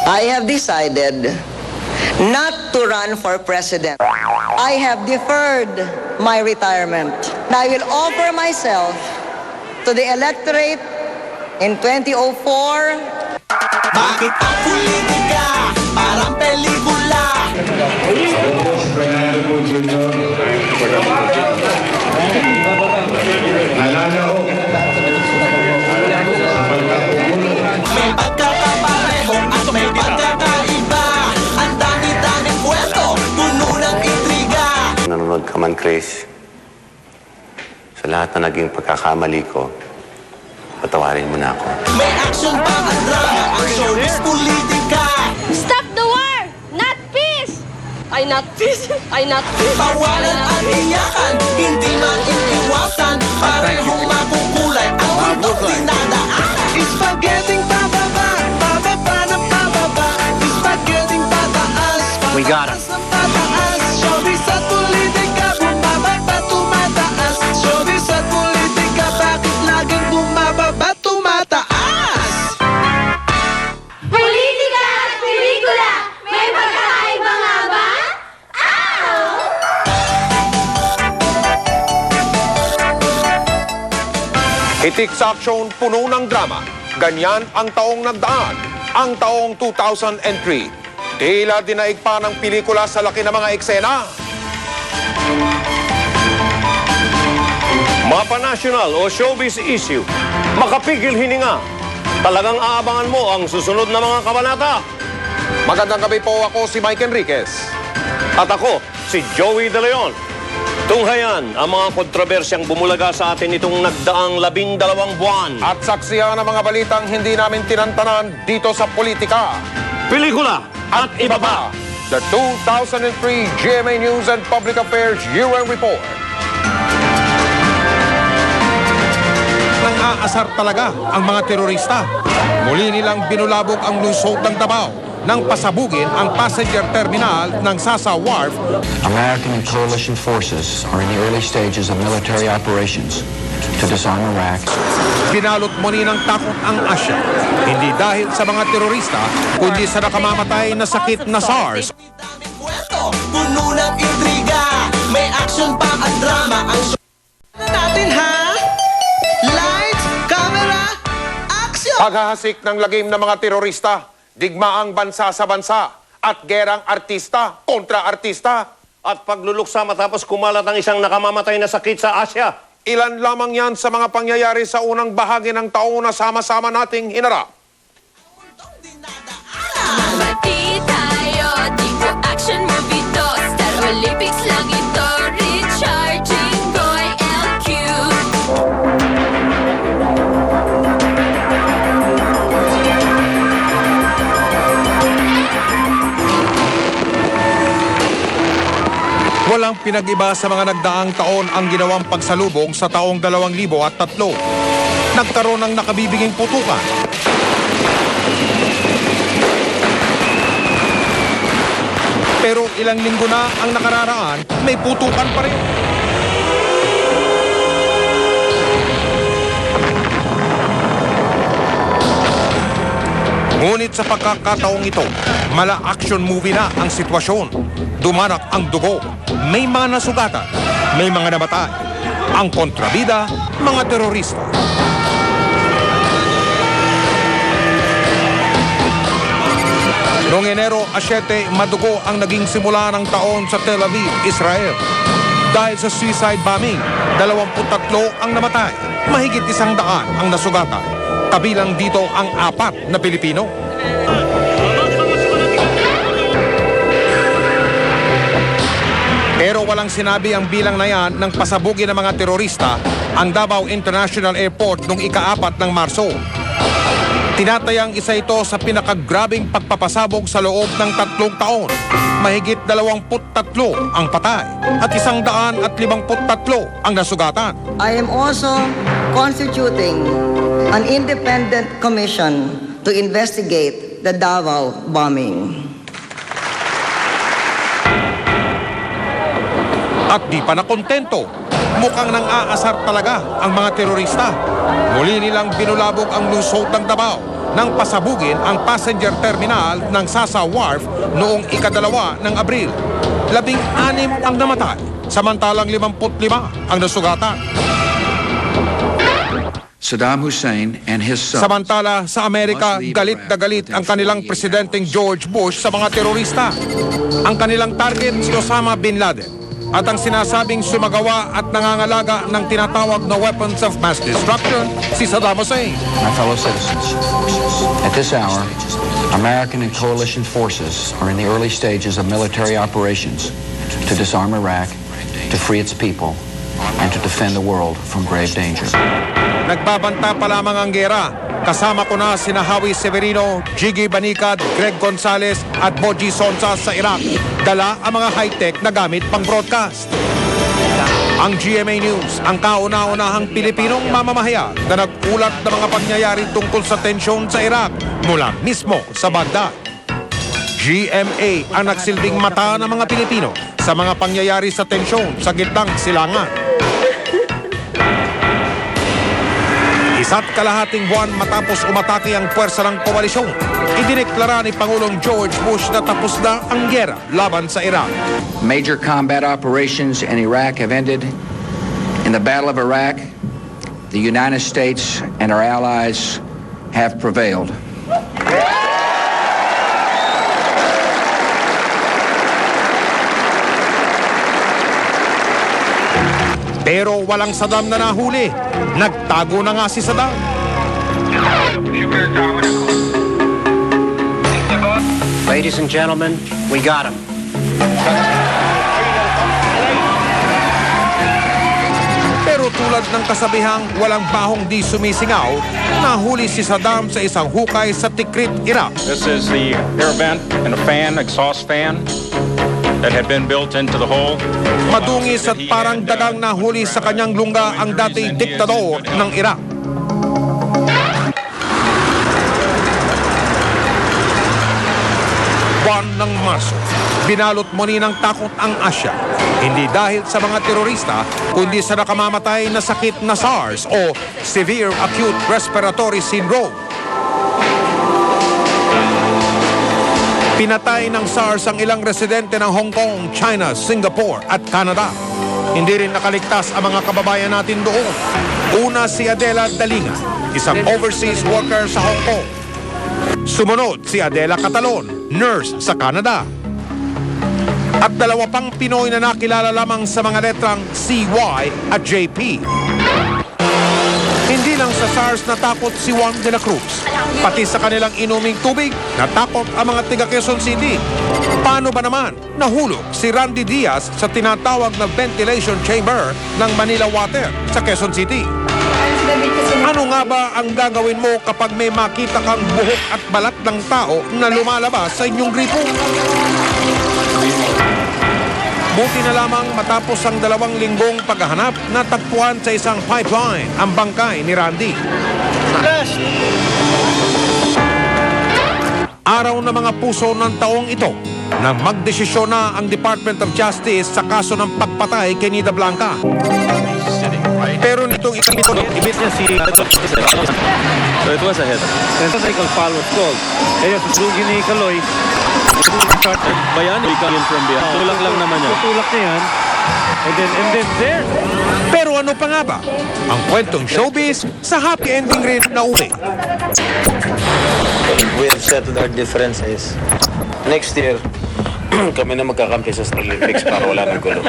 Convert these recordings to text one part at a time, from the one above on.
I have decided not to run for president. I have deferred my retirement. I will offer myself to the electorate in 2004. Bakit ang politika parang pelikula? May pagkakapareho at may pagkakaiba. Ang dami-daming kwento, puno ng intriga. Nanonood ka man, Chris, sa lahat na naging pagkakamali ko, patawarin mo na ako. May action pa ang drama, ang showbiz politika. Stop the war! Not peace! Ay, not peace! Ay, not peace! Tawanan at iyakan, hindi man iiwasan. Parehong makukulay ang mundong dinadaan. Spaghetti pababa, pababa na pababa. Spaghetti pataas, We got him. pataas. Showbiz at politika, bumababa, tumataas. Showbiz at politika, bakit laging bumababa, tumataas? Politika at pelikula! May magkakaiba nga ba? Itik sa aksyon, puno ng drama. Ganyan ang taong nagdaan, ang taong 2003. Tila dinaig pa ng pelikula sa laki ng mga eksena. Mapa National o Showbiz Issue. Makapigil hininga. Talagang aabangan mo ang susunod na mga kabanata. Magandang gabi po, ako si Mike Enriquez. At ako, si Joey De Leon. Tunghayan ang mga kontrobersyang bumulaga sa atin itong nagdaang 12 buwan. At saksihan ang mga balitang hindi namin tinantanan dito sa politika. Pelikula at iba pa. The 2003 GMA News and Public Affairs Year-End Report. Nang-aasar talaga ang mga terorista. Muli nilang binulabog ang lungsod ng Davao nang pasabugin ang passenger terminal ng Sasa Wharf. American and coalition forces are in the early stages of military operations to disarm Iraq. Binalot muli ng takot ang Asya. Hindi dahil sa mga terorista, kundi sa nakamamatay na sakit na SARS. Daming kwento, puno ng intriga. May action pa ang drama, ang show natin ha. Lights, camera, action! Paghahasik ng lagim ng mga terorista, digmaang bansa sa bansa, at gerang artista kontra artista. At pagluluksa matapos kumalat ang isang nakamamatay na sakit sa Asya. Ilan lamang yan sa mga pangyayari sa unang bahagi ng taon na sama-sama nating hinarap. Mati tayo, di ko action movie to. Star Olympics lang ito. Richard Jinggoy LQ. Walang pinag-iba sa mga nagdaang taon ang ginawang pagsalubong sa taong 2003. Nagkaroon ng nakabibiging putukan. Pero ilang linggo na ang nakararaan, may putukan pa rin. Ngunit sa pagkakataong ito, mala action movie na ang sitwasyon. Dumanak ang dugo, may mga nasugatan, may mga namatay. Ang kontrabida, mga terorista. Noong Enero 7, madugo ang naging simula ng taon sa Tel Aviv, Israel. Dahil sa suicide bombing, 23 ang namatay, mahigit 100 ang nasugatan. Kabilang dito ang 4 na Pilipino. Pero walang sinabi ang bilang na yan ng pasabugin ng mga terorista ang Davao International Airport noong ika-4 ng Marso. Tinatayang isa ito sa pinakagrabing pagpapasabog sa loob ng 3 taon. Mahigit 23 ang patay at 153 ang nasugatan. I am also constituting an independent commission to investigate the Davao bombing. At di pa nakontento, mukhang nang-aasar talaga ang mga terorista. Muli nilang binulabog ang lungsod ng Davao nang pasabugin ang passenger terminal ng Sasa Wharf noong ika-2 ng Abril. 16 ang namatay, samantalang 55 ang nasugatan. Saddam Hussein and his sons. Samantala, sa Amerika, galit na galit ang kanilang presidenteng George Bush sa mga terorista. Ang kanilang target si Osama Bin Laden at ang sinasabing sumagawa at nangangalaga ng tinatawag na weapons of mass destruction si Saddam Hussein. My fellow citizens, at this hour, American and coalition forces are in the early stages of military operations to disarm Iraq, to free its people, and to defend the world from grave danger. Nagbabanta pa lamang ang gera. Kasama ko na sina Howie Severino, Jiggy Banicad, Greg Gonzales at Boji Sonsa sa Iraq. Dala ang mga high-tech na gamit pang broadcast. Ang GMA News, ang kauna-unahang Pilipinong mamamahayag na nag-ulat ng mga pangyayari tungkol sa tensyon sa Iraq mula mismo sa Baghdad. GMA ang nagsilbing mata ng mga Pilipino sa mga pangyayari sa tensyon sa gitnang silangan. Isa't kalahating buwan matapos umatake ang puwersa ng koalisyon, idineklara ni Pangulong George Bush na tapos na ang gera laban sa Iraq. Major combat operations in Iraq have ended. In the Battle of Iraq, the United States and our allies have prevailed. Pero walang Saddam na nahuli. Nagtago na nga si Saddam. Ladies and gentlemen, we got him. Pero tulad ng kasabihang walang bahong di sumisingaw, nahuli si Saddam sa isang hukay sa Tikrit, Iraq. This is the air vent and a fan, exhaust fan, that had been built into the hole. Madungis at parang dagang nahuli sa kanyang lungga ang dating diktador ng Iraq. Buwan ng Marso, binalot muli ng takot ang Asya. Hindi dahil sa mga terorista, kundi sa nakamamatay na sakit na SARS o Severe Acute Respiratory Syndrome. Pinatay ng SARS ang ilang residente ng Hong Kong, China, Singapore at Canada. Hindi rin nakaligtas ang mga kababayan natin doon. Una si Adela Dalinga, isang overseas worker sa Hong Kong. Sumunod si Adela Catalon, nurse sa Canada. At 2 pang Pinoy na nakilala lamang sa mga letrang CY at JP. Hindi lang sa SARS natakot si Juan de la Cruz. Pati sa kanilang inuming tubig, natakot ang mga tiga Quezon City. Paano ba naman nahulog si Randy Diaz sa tinatawag na ventilation chamber ng Manila Water sa Quezon City? Ano nga ba ang gagawin mo kapag may makita kang buhok at balat ng tao na lumalabas sa inyong gripo? Buti na lamang matapos ang 2 linggong paghahanap, natagpuan sa isang pipeline ang bangkay ni Randy. Araw na mga puso ng taong ito nang magdesisyon na ang Department of Justice sa kaso ng pagpatay kay Nida Blanca. Pero nitong ito, Ibit niya si... So it was a hit. And the cycle foul was called. Kaya susugi ni Kaloy. Bayan, he came from behind. Tulak lang naman niya. Tulak niya yan. And then there. Pero ano pa nga ba? Ang kwentong showbiz sa happy ending rin na uli. We have settled our differences. Next year, kami na magkakampi sa Olympics para wala ng gulo.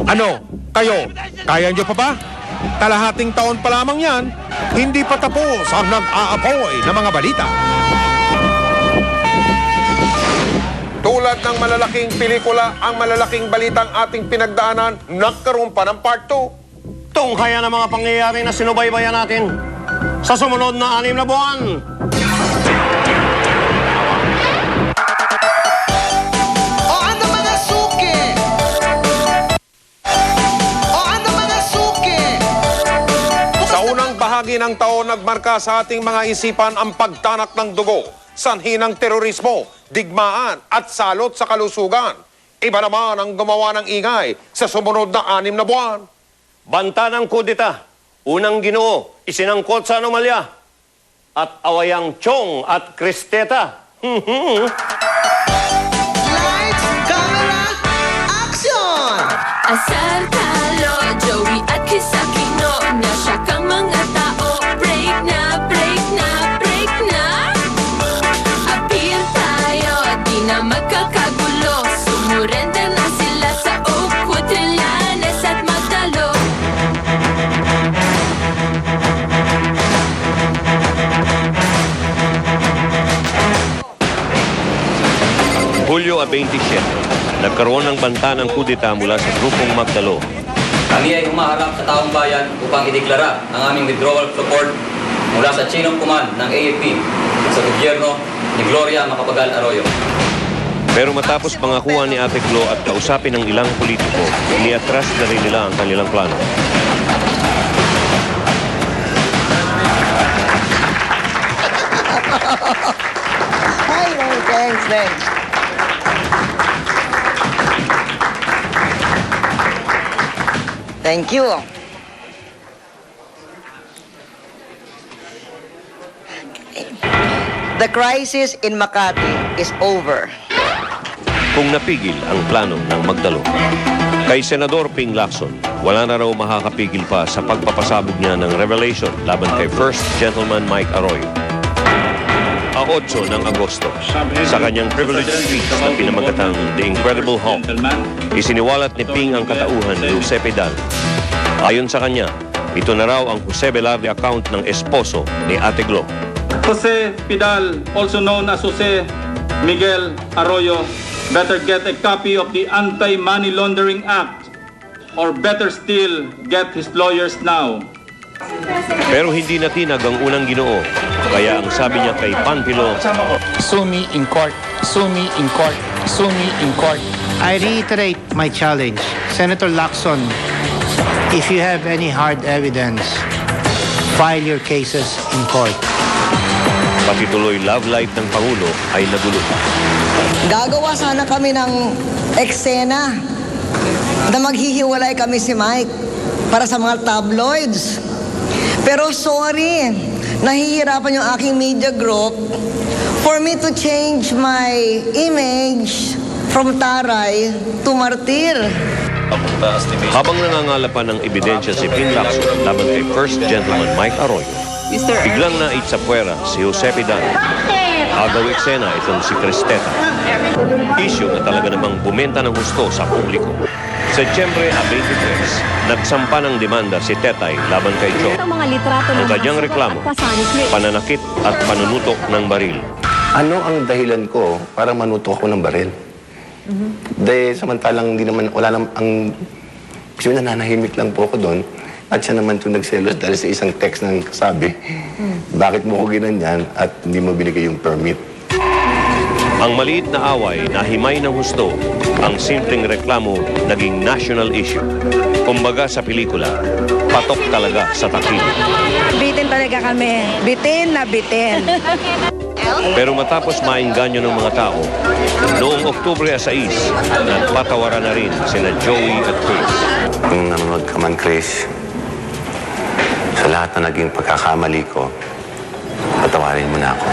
Ano? Kayo? Kaya nyo pa ba? Kalahating taon pa lamang yan, hindi pa tapos ang nag-aapoy na mga balita. Tulad ng malalaking pelikula, ang malalaking balitang ating pinagdaanan, nagkaroon pa ng part 2. Tunghayan ang mga pangyayari na sinubaybayan natin sa sumunod na 6 na buwan. O ano mga suki? O ano mga suki? Sa unang bahagi ng taon, nagmarka sa ating mga isipan ang pagtanak ng dugo, sanhi ng terorismo, digmaan at salot sa kalusugan. Iba naman ang gumawa ng ingay sa sumunod na 6 na buwan. Banta ng kudita, unang Ginoo, isinangkot sa anomalya. At awayang Chong at Cristeta. Lights, camera, action! Asar talo, Joey at Chris Aquino. Nasya kang mga tao. Break na, break na, break na. Appeal tayo, di na magkakagulo. Sumurenda na sila sa ukutulanes at magdalo. Hulyo 27, nagkaroon ng banta ng kudita mula sa grupong Magdalo. Kami ay humaharap sa taong bayan upang ideklara ang aming withdrawal support mula sa chain of command ng AFP sa gobyerno ni Gloria Macapagal Arroyo. Pero matapos pangakuan ni Ate Glo at kausapin ng ilang politiko, iniatras na rin nila ang kanilang plano. Ay, thanks. Thank you. The crisis in Makati is over. Kung napigil ang plano ng Magdalo. Kay Senador Ping Lacson, wala na raw makakapigil pa sa pagpapasabog niya ng revelation laban kay First Gentleman Mike Arroyo. Ang 8 ng Agosto, sa kanyang privilege speech na pinamagatang The Incredible Hulk, isiniwalat ni Ping ang katauhan ni Jose Pidal. Ayon sa kanya, ito na raw ang Jose Velarde account ng esposo ni Ate Glo. Jose Pidal, also known as Jose Miguel Arroyo, better get a copy of the Anti-Money Laundering Act, or better still, get his lawyers now. Pero hindi natinag ang unang Ginoo, kaya ang sabi niya kay Panfilo, Sue me in court. Sue me in court. Sue me in court. I reiterate my challenge. Senator Lacson, if you have any hard evidence, file your cases in court. pati tuloy love life ng Pangulo ay nagulo. Gagawa sana kami ng eksena na maghihiwalay kami si Mike para sa mga tabloids. Pero sorry, nahihirapan yung aking media group for me to change my image from Taray to Martir. Habang nangangalapan ng ebidensya si Ping Lacson laban kay First Gentleman Mike Arroyo, biglang naitsapwera si Jose Pidal. Agaw eksena itong si Cristeta. Issue na talaga namang bumenta ng husto sa publiko. Setyembre 23, nagsampa ng demanda si Tetay laban kay Joe. Ang kanyang reklamo, pananakit at panunutok ng baril. Ano ang dahilan ko para manutok ako ng baril? Dahil samantalang hindi naman, wala naman, kasi nananahimik lang po ako doon. At siya naman itong nagselos dahil sa isang text ng kasabi, bakit mo ko ginanyan at hindi mo binigay yung permit? Ang maliit na away na himay ng husto, ang simpleng reklamo naging national issue. Kumbaga sa pelikula, patok talaga sa takil. Bitin talaga kami. Bitin na bitin. Pero matapos maingganyo ng mga tao, noong Oktubre 6, nagpatawaran na rin sina Joey at Chris. Kung nanonood ka man, Chris, sa lahat na naging pagkakamali ko, patawarin mo na ako.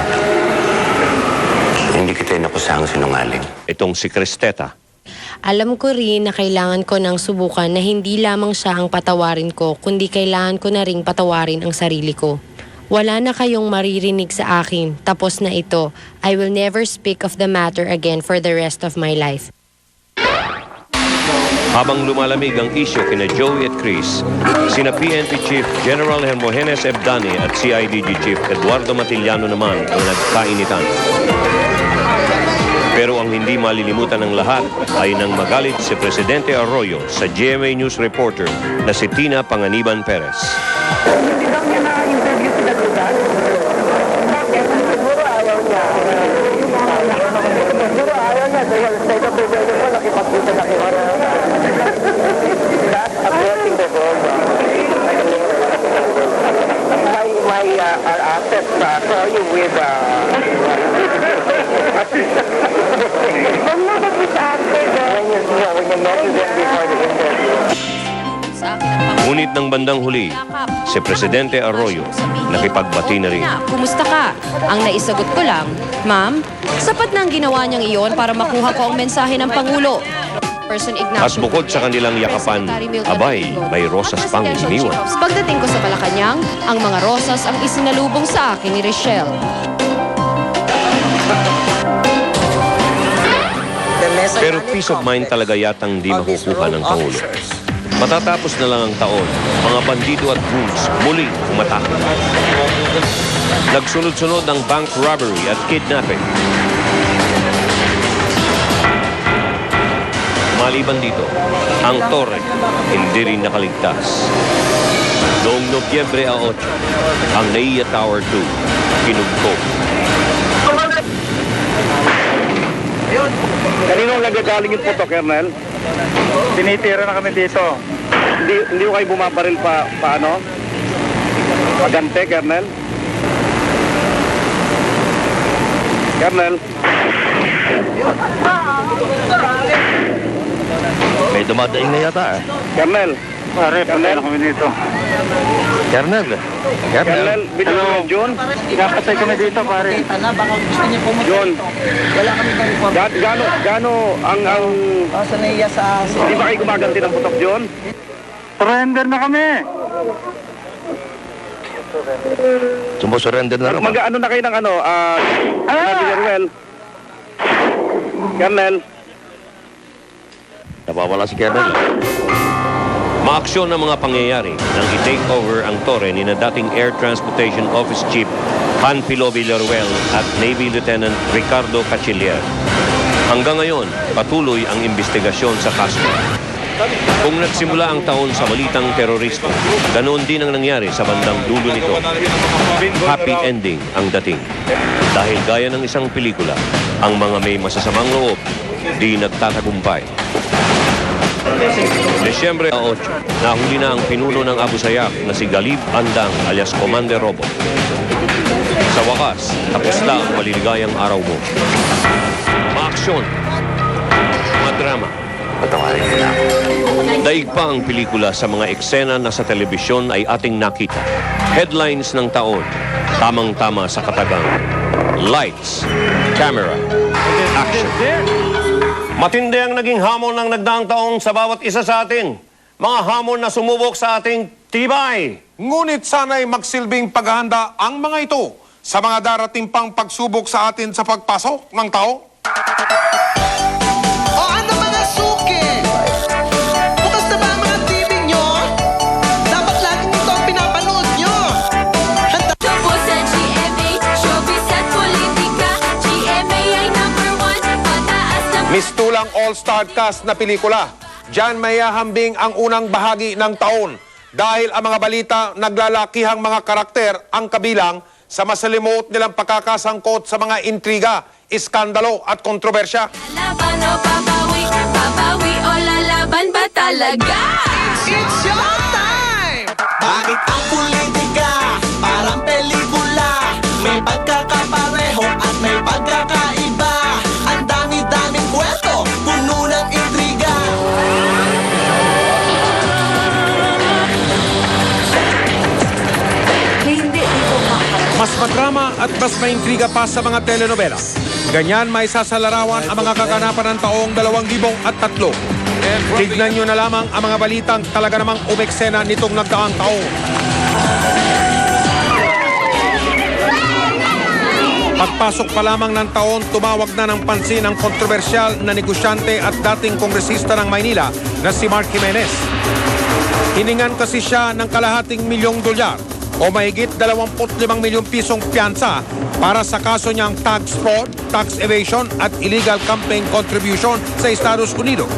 Hindi kita inakusahang sinungaling. Itong si Cristeta. Alam ko rin na kailangan ko ng subukan na hindi lamang siya ang patawarin ko, kundi kailangan ko na ring patawarin ang sarili ko. Wala na kayong maririnig sa akin. Tapos na ito. I will never speak of the matter again for the rest of my life. Habang lumalamig ang isyo kina Joey at Chris, sina PNP Chief General Hermogenes Ebdani at CIDG Chief Eduardo Matillano naman ang nagkainitan. Pero ang hindi malilimutan ng lahat ay nang magalit si Presidente Arroyo sa GMA News reporter na si Tina Panganiban Perez. Our assets for you with when you the netizen before the interview. Ngunit ng bandang huli, si Presidente Arroyo nakipagbati na rin. Kumusta ka? Ang naisagot ko lang, Ma'am, sapat na ang ginawa niyang iyon para makuha ko ang mensahe ng Pangulo. At bukod sa kanilang yakapan, abay, may rosas pang iniwan. Pagdating ko sa Malacanang, ang mga rosas ang isinalubong sa akin ni Rochelle. Pero peace of mind talaga yatang di makukuha ng Pangulo. Matatapos na lang ang taon, mga bandido at goons muling umatake. Nagsunod-sunod ang bank robbery at kidnapping. Maliban dito, ang Torre hindi rin nakaligtas. Noong Nobyembre 8, ang NAIA Tower 2 kinugtog. Kaninong nagagaling yung puto, Colonel? Tinitira na kami dito. Hindi ko kayo bumabaril paano? Pagante, Colonel? Colonel? May dumadaing na yata eh. Colonel? Pare, Colonel? kami dito. Colonel. Colonel, Hello. June? Kapatay kami dito, pare. June? Wala kami kami Gano ang... sa NAIA sa... Hindi ba kayo gumaganti ng putok, June? Surrender na kami. Sumusurrender na naman. Mag-ano na kayo ng ano? Colonel? Colonel? Napawala si Colonel. Maaksyon ng mga pangyayari nang i-take over ang Torre ni na dating Air Transportation Office Chief Panfilo Villaruel at Navy Lieutenant Ricardo Cachillier. Hanggang ngayon, patuloy ang investigasyon sa kaso. Kung nagsimula ang taon sa balitang terorista, ganoon din ang nangyari sa bandang dulo nito. Happy ending ang dating. Dahil gaya ng isang pelikula, ang mga may masasamang loob di nagtatagumpay. Desyembre 8, nahuli na ang pinuno ng Abu Sayyaf na si Galib Andang alias Commander Robo. Sa wakas, tapos na ang maliligayang araw mo. Maaksyon, madrama. Daig pa ang pelikula sa mga eksena na sa telebisyon ay ating nakita. Headlines ng taon, tamang-tama sa katagang. Lights, camera, action. Matindi ang naging hamon ng nagdaang taong sa bawat isa sa atin. Mga hamon na sumubok sa ating tibay. Ngunit sana'y magsilbing paghahanda ang mga ito sa mga darating pang pagsubok sa atin sa pagpasok ng tao. O ano mga suki? Bukas na ba ang mga TV nyo? Dapat laging ito ang pinapanood nyo. Tapo sa GMA, showbiz at politika. GMA ay number 1, pataas na... Mistulang all-star cast na pelikula. Diyan may hahambing ang unang bahagi ng taon dahil ang mga balita naglalakihang mga karakter ang kabilang sa masalimuot nilang pagkakasangkot sa mga intriga, iskandalo at kontrobersya. Laban o babawi, babawi o lalaban ba talaga? It's showtime! Bakit ang politika parang pelikula? May pagkakapareho at may pagkakaiba. Ang dami-daming kwento, puno ng intriga. Mas madrama at mas maintriga pa sa mga telenovela. Ganyan may sasalarawan ang mga kaganapan ng taong 2003. Tignan nyo na lamang ang mga balitang talaga namang umeksena nitong nagdaang taon. Pagpasok pa lamang ng taon, tumawag na ng pansin ang kontrobersyal na negosyante at dating kongresista ng Maynila na si Mark Jimenez. Hiningan kasi siya ng $250 milyon o mahigit 25 milyong pisong piyansa para sa kaso niyang tax fraud, tax evasion at illegal campaign contribution sa Estados Unidos.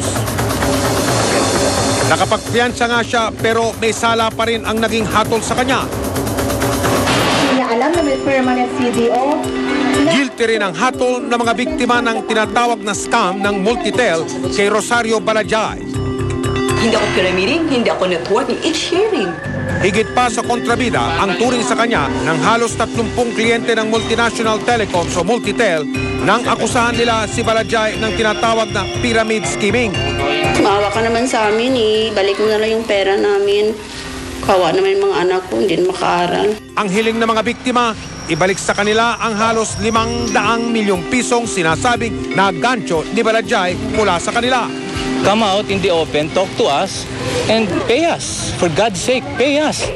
Nakapagpiyansa nga siya pero may sala pa rin ang naging hatol sa kanya. Alam na may permanent CDO. Guilty rin ang hatol ng mga biktima ng tinatawag na scam ng Multitel kay Rosario Balajay. Hindi ako pyramiding, hindi ako networking, it's sharing. Higit pa sa kontrabida ang turing sa kanya ng halos 30 kliyente ng multinational telecoms o Multitel nang akusahan nila si Balajay ng tinatawag na pyramid scheming. Maawa ka naman sa amin eh. Balik mo na lang yung pera namin. Kawa naman yung mga anak ko, hindi na makaaral. Ang hiling ng mga biktima, ibalik sa kanila ang halos 500 milyong pisong sinasabing na gancho ni Baladjay mula sa kanila. Come out in the open, talk to us, and pay us. For God's sake, pay us.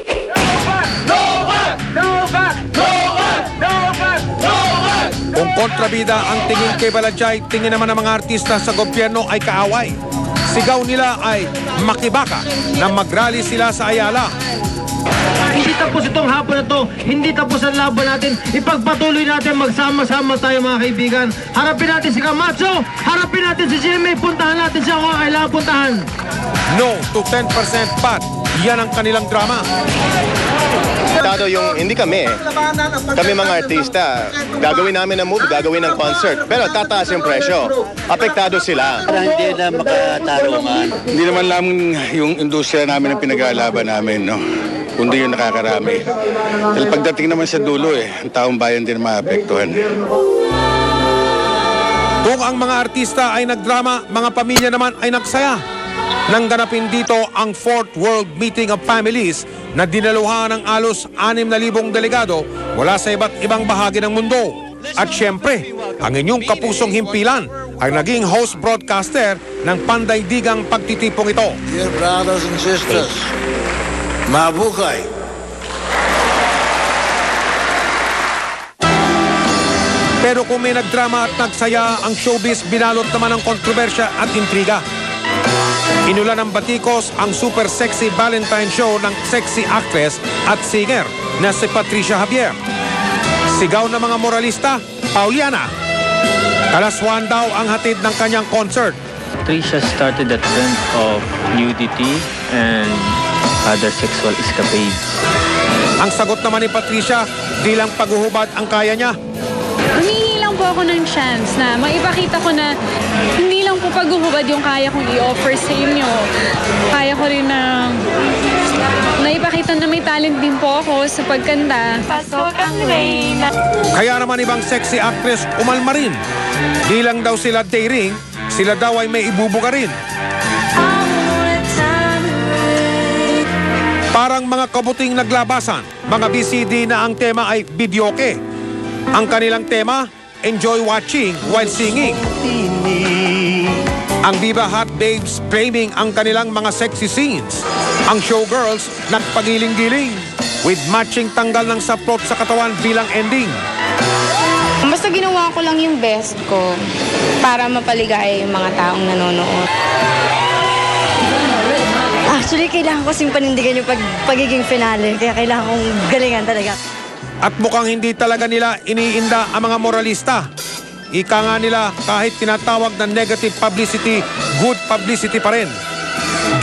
Kung kontrabida ang tingin kay Baladjay, tingin naman ng mga artista sa gobyerno ay kaaway. Sigaw nila ay makibaka na magrally sila sa Ayala. Hindi tapos itong hapon na to, hindi tapos ang laban natin. Ipagpatuloy natin, magsama-sama tayo mga kaibigan. Harapin natin si Camacho, harapin natin si Jimmy, puntahan natin siya kung kailangan puntahan. No to 10% pat, yan ang kanilang drama. Apektado yung, hindi kami kami mga artista, gagawin namin ng movie, gagawin ng concert, pero tataas yung presyo. Apektado sila. Hindi na makatarungan. Hindi naman lang yung industriya namin ang pinag-aalaban namin, no? Kundi yung nakakarami. Dahil pagdating naman sa dulo, ang taong bayan din maapektuhan. Kung ang mga artista ay nagdrama, mga pamilya naman ay nagsaya. Nang ganapin dito ang 4th World Meeting of Families na dinaluhan ng alos 6,000 delegado mula sa iba't ibang bahagi ng mundo. At syempre, ang inyong kapusong himpilan ay naging host broadcaster ng pandaigdigang pagtitipong ito. Dear brothers and sisters, mabuhay. Pero kung may nagdrama at nagsaya, ang showbiz binalot naman ng kontrobersya at intriga. Inulan ng batikos ang super sexy Valentine show ng sexy actress at singer na si Patricia Javier. Sigaw ng mga moralista, Pauliana. Kalaswan daw ang hatid ng kanyang concert. Patricia started a trend of nudity and other sexual escapades. Ang sagot naman ni Patricia, di lang paghuhubad ang kaya niya. Humihingi lang po ako ng chance na maipakita ko na hindi lang po paghuhubad yung kaya kong i-offer sa inyo. Kaya ko rin na naipakita na may talent din po ako sa pagkanta. Pasok ang rain. Kaya naman ibang sexy actress umalma rin. Di lang daw sila daring, sila daw ay may ibubuga rin. Parang mga kabuting naglabasan, mga BCD na ang tema ay videoke. Ang kanilang tema, enjoy watching while singing. Ang Viva Hot Babes framing ang kanilang mga sexy scenes. Ang showgirls nagpagiling-giling with matching tanggal ng saplot sa katawan bilang ending. Basta ginawa ko lang yung best ko para mapaligaya yung mga taong nanonood. Actually, kailangan ko kasing panindigan yung pagiging finale. Kaya kailangan kong galingan talaga. At mukhang hindi talaga nila iniinda ang mga moralista. Ika nga nila kahit tinatawag na negative publicity, good publicity pa rin.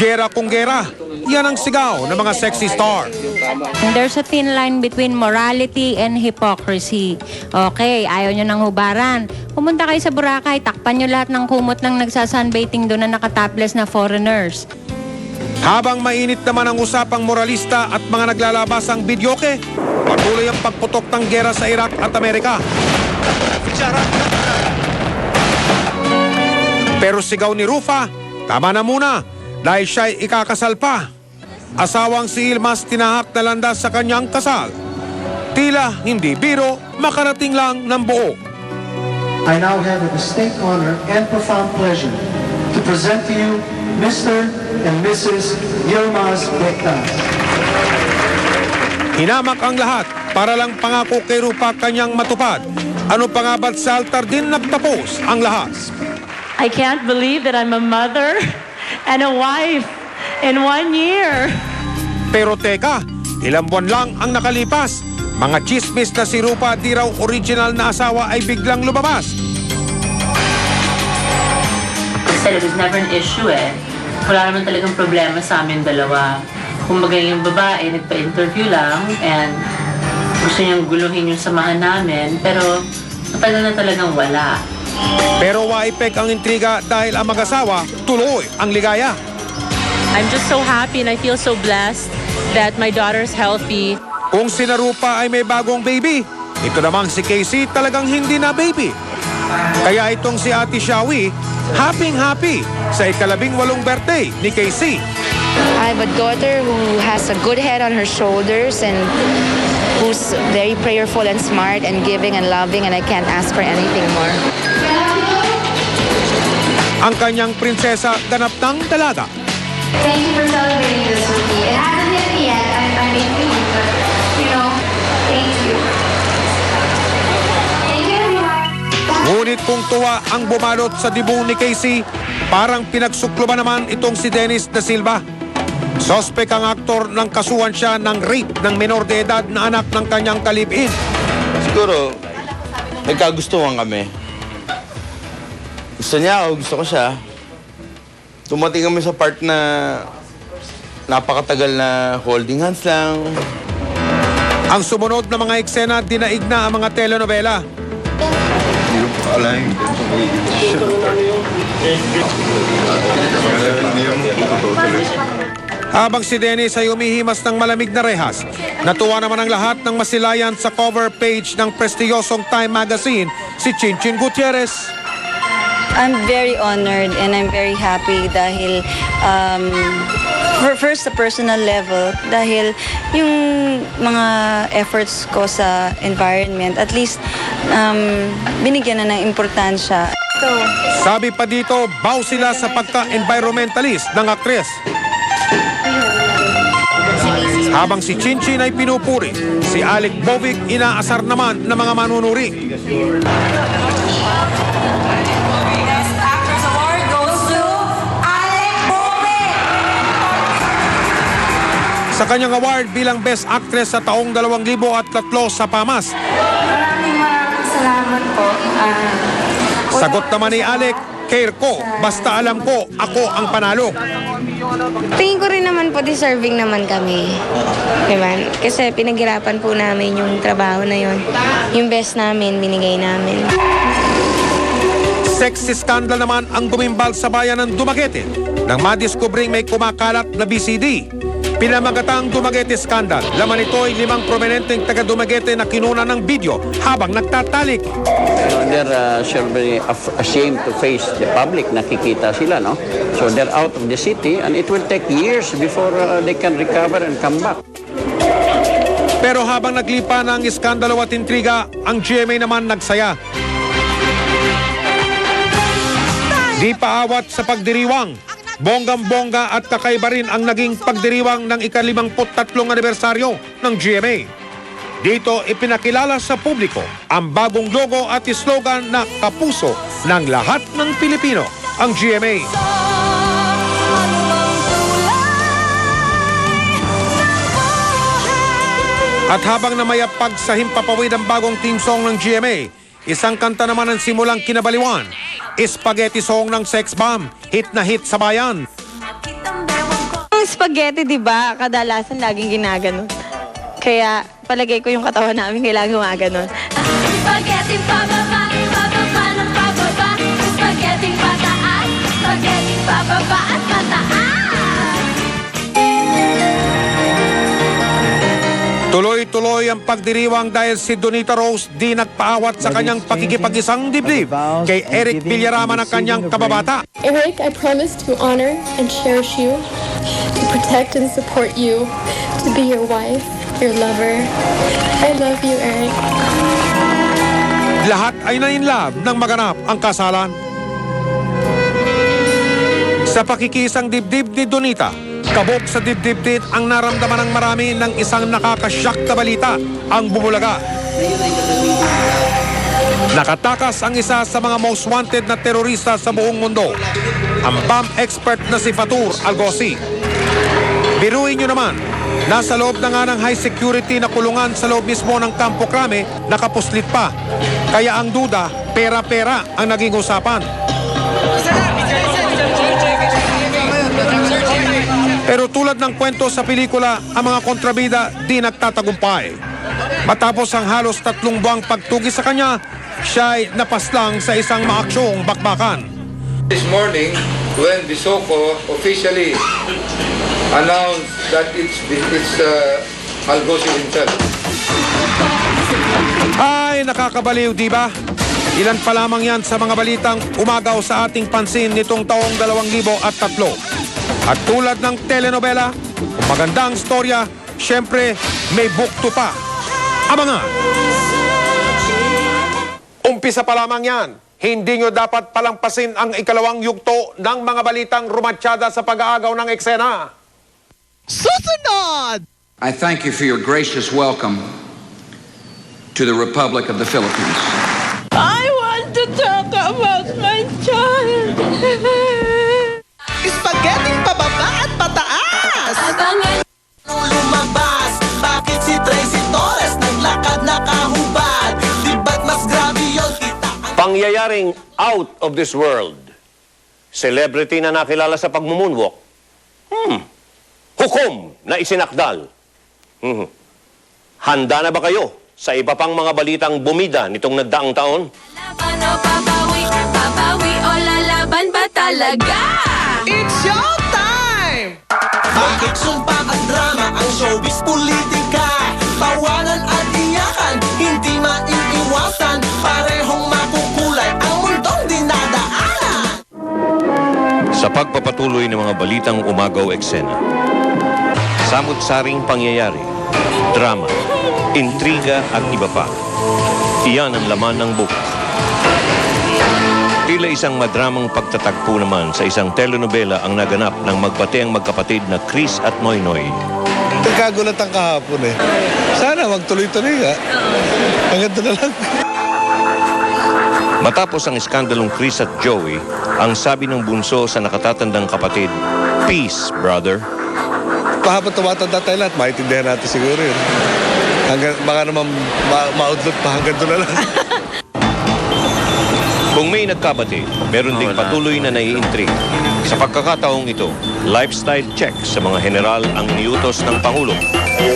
Gera kung gera, yan ang sigaw ng mga sexy star. There's a thin line between morality and hypocrisy. Okay, ayaw nyo ng hubaran. Pumunta kayo sa Boracay, takpan nyo lahat ng kumot ng nagsasunbathing doon na nakatopless na foreigners. Habang mainit naman ang usapang moralista at mga naglalabasang videoke, patuloy ang pagputok ng gera sa Iraq at Amerika. Pero sigaw ni Rufa, tama na muna dahil siya'y ikakasal pa. Asawang si Ilmas tinahak na landas sa kanyang kasal. Tila hindi biro, makarating lang ng buo. I now have the distinct honor and profound pleasure to present to you Mr. and Mrs. Yilmaz Bectas. Hinamak ang lahat para lang pangako kay Rupa kanyang matupad. Ano pa nga ba't sa altar din nagtapos ang lahat? I can't believe that I'm a mother and a wife in 1 year. Pero teka, ilang buwan lang ang nakalipas. Mga chismis na si Rupa di raw original na asawa ay biglang lumabas. Said it was never an issue eh. Wala naman talagang problema sa amin dalawa. Kumbaga yung babae, nagpa-interview lang and gusto niyang guluhin yung samahan namin pero matagal na talagang wala. Pero waipek ang intriga dahil ang mag-asawa tuloy ang ligaya. I'm just so happy and I feel so blessed that my daughter's healthy. Kung si Rupa ay may bagong baby, ito namang si Casey talagang hindi na baby. Kaya itong si Ate Shawi, happy sa ika-18 birthday ni Casey. I have a daughter who has a good head on her shoulders and who's very prayerful and smart and giving and loving, and I can't ask for anything more. Ang kanyang prinsesa ganap ng dalaga. Thank you for celebrating this with me. It hasn't hit me yet. I'm into it, but, you know, thank you. Thank you, everyone. Ngunit kung tuwa ang bumalot sa dibong ni Casey, parang pinagsukloban naman itong si Dennis Da Silva. Sospek ang aktor ng kasuhan siya ng rape ng menor de edad na anak ng kanyang kalibin. Siguro, nagkagustuhan kami. Gusto niya ako, gusto ko siya. Tumating kami sa part na napakatagal na holding hands lang. Ang sumunod na mga eksena dinaig na ang mga telenovela. Habang si Dennis ay umihimas ng malamig na rehas, natuwa naman ang lahat ng masilayan sa cover page ng prestiyosong Time Magazine, si Chinchin Gutierrez. I'm very honored and I'm very happy dahil first sa personal level dahil yung mga efforts ko sa environment at least binigyan na ng importansya. Sabi pa dito, baw sila sa pagka-environmentalist ng aktres. Habang si Chinchin ay pinupuri, si Alec Bovic inaasar naman ng mga manunuri. Sa kanyang award bilang Best Actress sa taong 2003 sa PAMAS. Maraming salamat po. Sagot naman ni Alec, care ko, basta alam ko, ako ang panalo. Tingin ko rin naman po deserving naman kami. Diba? Kasi pinaghirapan po namin yung trabaho na yun. Yung best namin, binigay namin. Sexy scandal naman ang gumimbal sa bayan ng Dumaguete nang madiskubring may kumakalat na BCD. Pinamagatang Dumaguete scandal. Laman ito ay 5 prominenteng taga Dumaguete na kinuna ng video habang nagtatalik. They're surely ashamed to face the public. Nakikita sila, no? So they're out of the city and it will take years before they can recover and come back. Pero habang naglipa ng iskandalo at intriga, ang GMA naman nagsaya. Di paawat sa pagdiriwang. Bonggang-bongga at kakaiba rin ang naging pagdiriwang ng ika-53 anibersaryo ng GMA. Dito ipinakilala sa publiko ang bagong logo at slogan na kapuso ng lahat ng Pilipino, ang GMA. At habang namayapag sa himpapawid ang bagong team song ng GMA, isang kanta naman ang simulang kinabaliwan, spaghetti song ng Sex Bomb, hit na hit sa bayan. Ang spaghetti, di ba, kadalasan laging ginaganon. Kaya palagay ko yung katawan namin kailangan gumaganon. Spaghetti pababa, pababa ng pababa. Spaghetti pataas, spaghetti pababa at pataas. Tuloy-tuloy ang pagdiriwang dahil si Donita Rose di nagpaawat sa kanyang pakikipag-isang dibdib kay Eric Villaraman ang kanyang kababata. Eric, I promise to honor and cherish you, to protect and support you, to be your wife, your lover. I love you, Eric. Lahat ay na-inlove nang maganap ang kasalan. Sa pakikisang dibdib ni Donita, kabog sa dibdib din ang naramdaman ng marami ng isang nakakasyak na balita, ang bumulaga. Nakatakas ang isa sa mga most wanted na terorista sa buong mundo, ang bomb expert na si Fatur Algosi. Biruin nyo naman, nasa loob na nga ng high security na kulungan sa loob mismo ng Campo Crame, nakapuslit pa. Kaya ang duda, pera-pera ang naging usapan. Pero tulad ng kwento sa pelikula, ang mga kontrabida di nagtatagumpay. Matapos ang halos 3 buwang pagtugi sa kanya, siya ay napaslang sa isang maaksyong bakbakan. This morning, when Bisoco officially announced that it's Algosi himself. Ay, nakakabaliw, di ba? Ilan pa lamang yan sa mga balitang umagaw sa ating pansin nitong taong 2003. At tulad ng telenovela, kung maganda ang storya, syempre may bukto pa. Abangan! Umpisa pa lamang yan. Hindi nyo dapat palampasin ang ikalawang yugto ng mga balitang rumatsyada sa pag-aagaw ng eksena. Susunod! I thank you for your gracious welcome to the Republic of the Philippines. I want to talk about my child. Spaghetti pababa at pataas. Abangan! Lumabas, bakit si Tracy Torres naglakad nakahubad? Di ba't mas grabe yun? Pangyayaring out of this world. Celebrity na nakilala sa pagmumunwalk. Hukom na isinakdal. Handa na ba kayo sa iba pang mga balitang bumida nitong nagdaang taon? Laban o babawi, babawi o lalaban ba talaga? It's showtime! Bakit sumpa at drama ang showbiz politika? Tawanan at iyakan, hindi maiiwasan. Parehong makukulay ang mundong dinadaanan. Sa pagpapatuloy ng mga balitang umagaw eksena, samut-saring pangyayari, drama, intriga at iba pa. Iyan ang laman ng book. Tila isang madramang pagtatagpo naman sa isang telenovela ang naganap ng magpateang magkapatid na Chris at Noynoy. Nagkagulat ang kahapon eh. Sana magtuloy-tuloy nga. Hanggang doon na lang. Matapos ang iskandalong Chris at Joey, ang sabi ng bunso sa nakatatandang kapatid, "Peace, brother." Pahabang tumatanda tayo lahat, maintindihan natin siguro yun. Hanggang, baka naman ma-outlook pa hanggang doon na lang. Kung may nagkabati, meron ding patuloy na naiintrig. Sa pagkakataong ito, lifestyle check sa mga general ang iniutos ng Pangulo.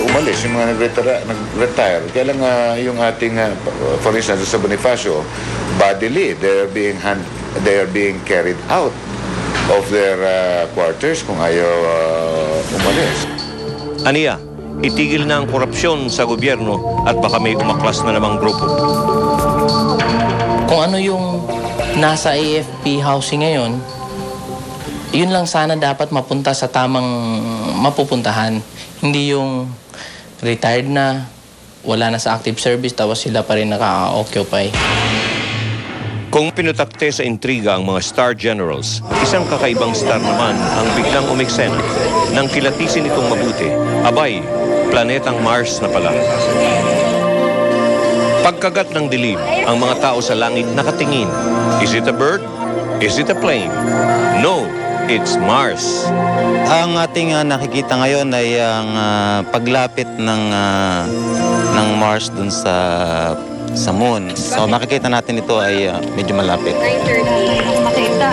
Umalis yung mga nag-retire. Kaya lang yung ating, for instance, sa Bonifacio, bodily, they are being carried out of their quarters kung ayaw umalis. Aniya, itigil na ang korupsyon sa gobyerno at baka may umaklas na namang grupo. Kung ano yung nasa AFP housing ngayon, yun lang sana dapat mapunta sa tamang mapupuntahan. Hindi yung retired na, wala na sa active service, tapos sila pa rin naka-occupy. Kung pinutakte sa intriga ang mga star generals, isang kakaibang star naman ang biglang umeksena nang kilatisin itong mabuti. Abay, planetang Mars na pala. Pagkagat ng dilim, ang mga tao sa langit nakatingin. Is it a bird? Is it a plane? No, it's Mars. Ang ating nakikita ngayon ay ang paglapit ng Mars dun sa Moon. So makikita natin ito ay medyo malapit. 9:30. Makita.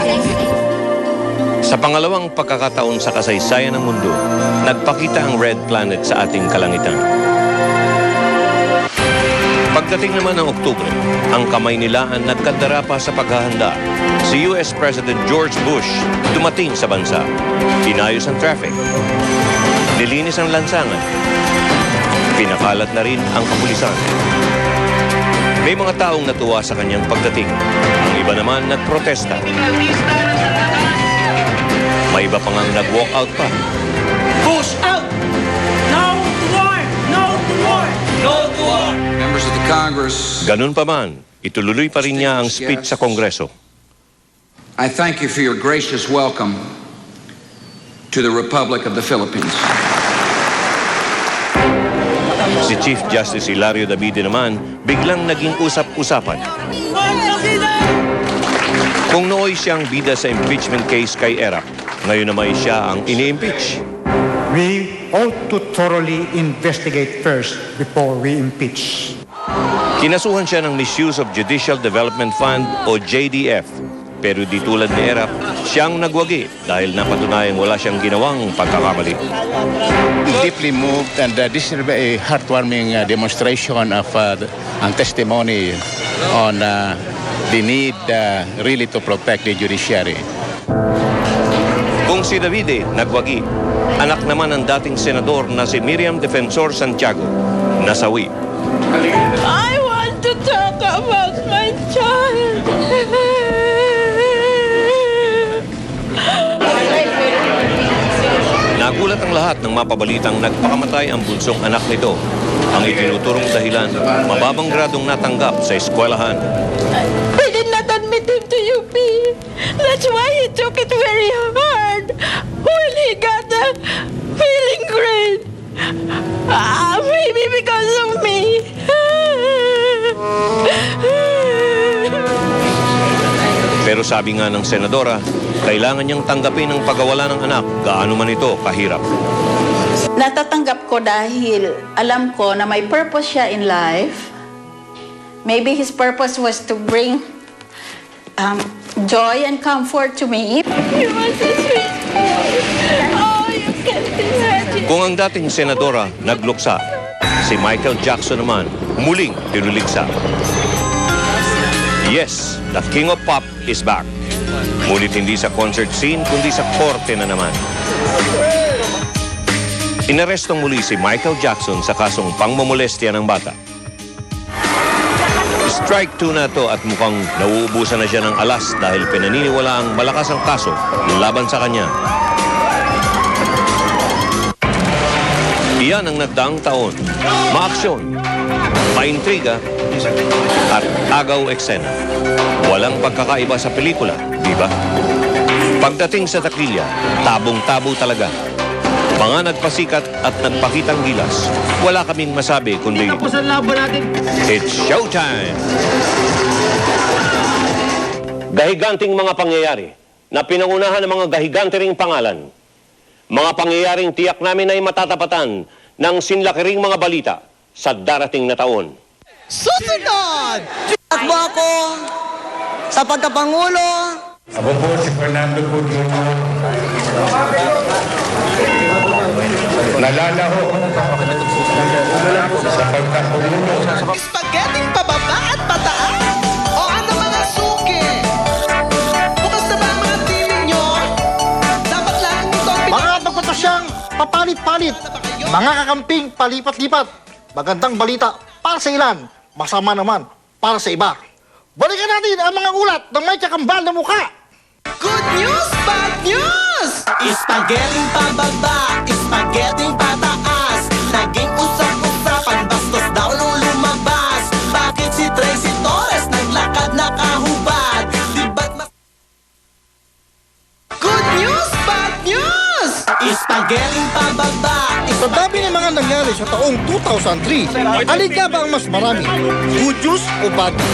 Sa pangalawang pagkakataon sa kasaysayan ng mundo, nagpakita ang red planet sa ating kalangitan. Pagdating naman ng Oktubre, ang kamay nila ang nagkadara pa sa paghahanda. Si US President George Bush dumating sa bansa. Inayos ang traffic. Nilinis ang lansangan. Pinakalat na rin ang kapulisan. May mga taong natuwa sa kanyang pagdating. Ang iba naman nagprotesta. May iba pang nag-walk out pa. Push out! No to war! No to war! No to war! Members of the Congress. Ganun pa man, ituloy pa rin niya ang speech sa Kongreso. I thank you for your gracious welcome to the Republic of the Philippines. Si Chief Justice Hilario Davide naman, biglang naging usap-usapan. Kung nooy siyang bida sa impeachment case kay Erap, ngayon naman siya ang ini-impeach. We ought to thoroughly investigate first before we impeach. Kinasuhan siya ng misuse of Judicial Development Fund o JDF. Pero di tulad ni Erap, siyang nagwagi dahil napatunayang wala siyang ginawang pagkakamali. Deeply moved, and this is a heartwarming demonstration of ang testimony on the need really to protect the judiciary. Kung si Davide nagwagi, anak naman ng dating senador na si Miriam Defensor Santiago, nasawi. I want to talk about my child. Nagulat ang lahat ng mapabalitang nagpakamatay ang bunsong anak nito. Ang itinuturong dahilan, mababang gradong natanggap sa eskwelahan. They did not admit him to UP. That's why he took it very hard when he got the failing grade. Maybe because of me. Pero sabi nga ng senadora, kailangan niyang tanggapin ang pagkawala ng anak, gaano man ito kahirap. Natatanggap ko dahil alam ko na may purpose siya in life. Maybe his purpose was to bring joy and comfort to me. You was a sweet boy. Oh, you can't imagine. Kung ang dating senadora nagluksa, si Michael Jackson naman muling tinuligsa. Yes, the King of Pop is back. Ngunit hindi sa concert scene, kundi sa korte na naman. Inarestong muli si Michael Jackson sa kasong pangmomolestya ng bata. Strike 2 na to at mukhang nauubusan na siya ng alas dahil pinaniniwala ang malakas ang kaso laban sa kanya. Iyan ang nagdaang taon. Maaksyon, maintriga, at agaw eksena. Walang pagkakaiba sa pelikula, di ba? Pagdating sa takilya, tabong-tabo talaga. Mga nagpasikat at nagpakitang gilas, wala kaming masabi kundi it's showtime! Gahiganting mga pangyayari na pinangunahan ng mga gahigante ring pangalan. Mga pangyayaring tiyak namin ay matatapatan ng sinlakiring mga balita sa darating na taon. Susunod! Takbo ako sa pagkapangulo. Ako po si Fernando Codino. Nalalaho sa pagkapangulo. Spaghetti pababa at pataas? O ano mga suki? Bukas na ba ang mga tiling nyo? Dapat lang ito ang Mga magpatasyang papalit-palit, mga kakamping palipat-lipat. Magandang balita para sa ilan, masama naman para sa iba. Balikan natin ang mga ulat ng may kakambal na mukha. Good news, bad news! Spaghetti pababa, spaghetti pataas. Naging usap-usapan, bastos daw nung lumabas. Bakit si Tracy Torres naglakad nakahubad? Di ba't mas... Good news, bad news! Spaghetti pababa. Sa dami ng mga nangyari sa taong 2003, alin nga ba ang mas marami? Good news o bad news?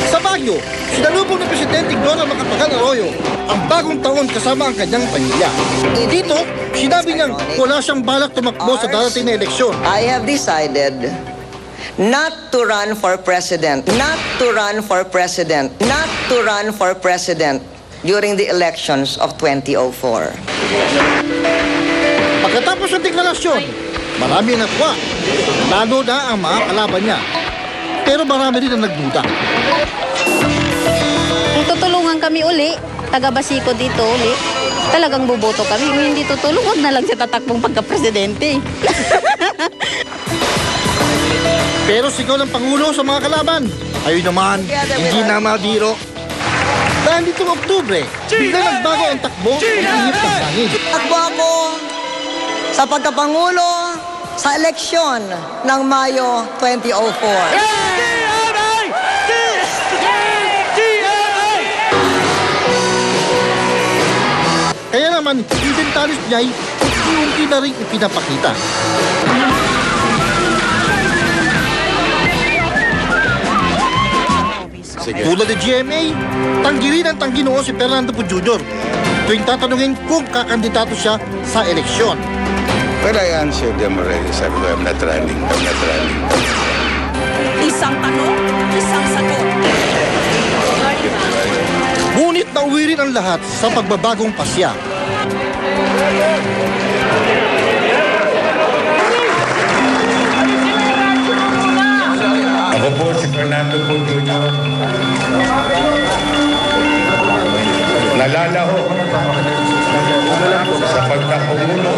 Sa Baguio, sinalubong ng Presidente Gloria Macapagal Arroyo ang bagong taon kasama ang kanyang pamilya. Dito, sinabi niyang wala siyang balak tumakbo sa darating na eleksyon. I have decided not to run for president, not to run for president, not to run for president during the elections of 2004. Pagkatapos ng deklarasyon, marami ang natwa, lalo na ang mga kalaban niya. Pero marami rin ang nagduda. Kung tutulungan kami uli, taga-Basico dito uli, talagang boboto kami. Kung hindi tutulong, wag na lang siya tatakbong pagka-presidente. Pero sigaw ng Pangulo sa mga kalaban. Ayun naman, hindi na mabiro. Dahil nitong Oktubre, bigla nagbago ang takbo at ihip ng hangin. Takbo ako sa pagkapangulo sa eleksyon ng Mayo 2004. Kaya naman, inventaris niya ay unti-unti na rin ipinapakita. Tulad ni GMA, tanggi rin ang tanggi noon si Fernando Poe Jr. tuwing tatanungin kung kakandidato siya sa eleksyon. Well, I answered them already. Sabi ko, I'm not running. I'm not running. Isang tanong, isang sagot. Ngunit nauwi rin ang lahat sa pagbabagong pasya. Ako po si Fernando Codino. Nalalaho sa pagkapangulo.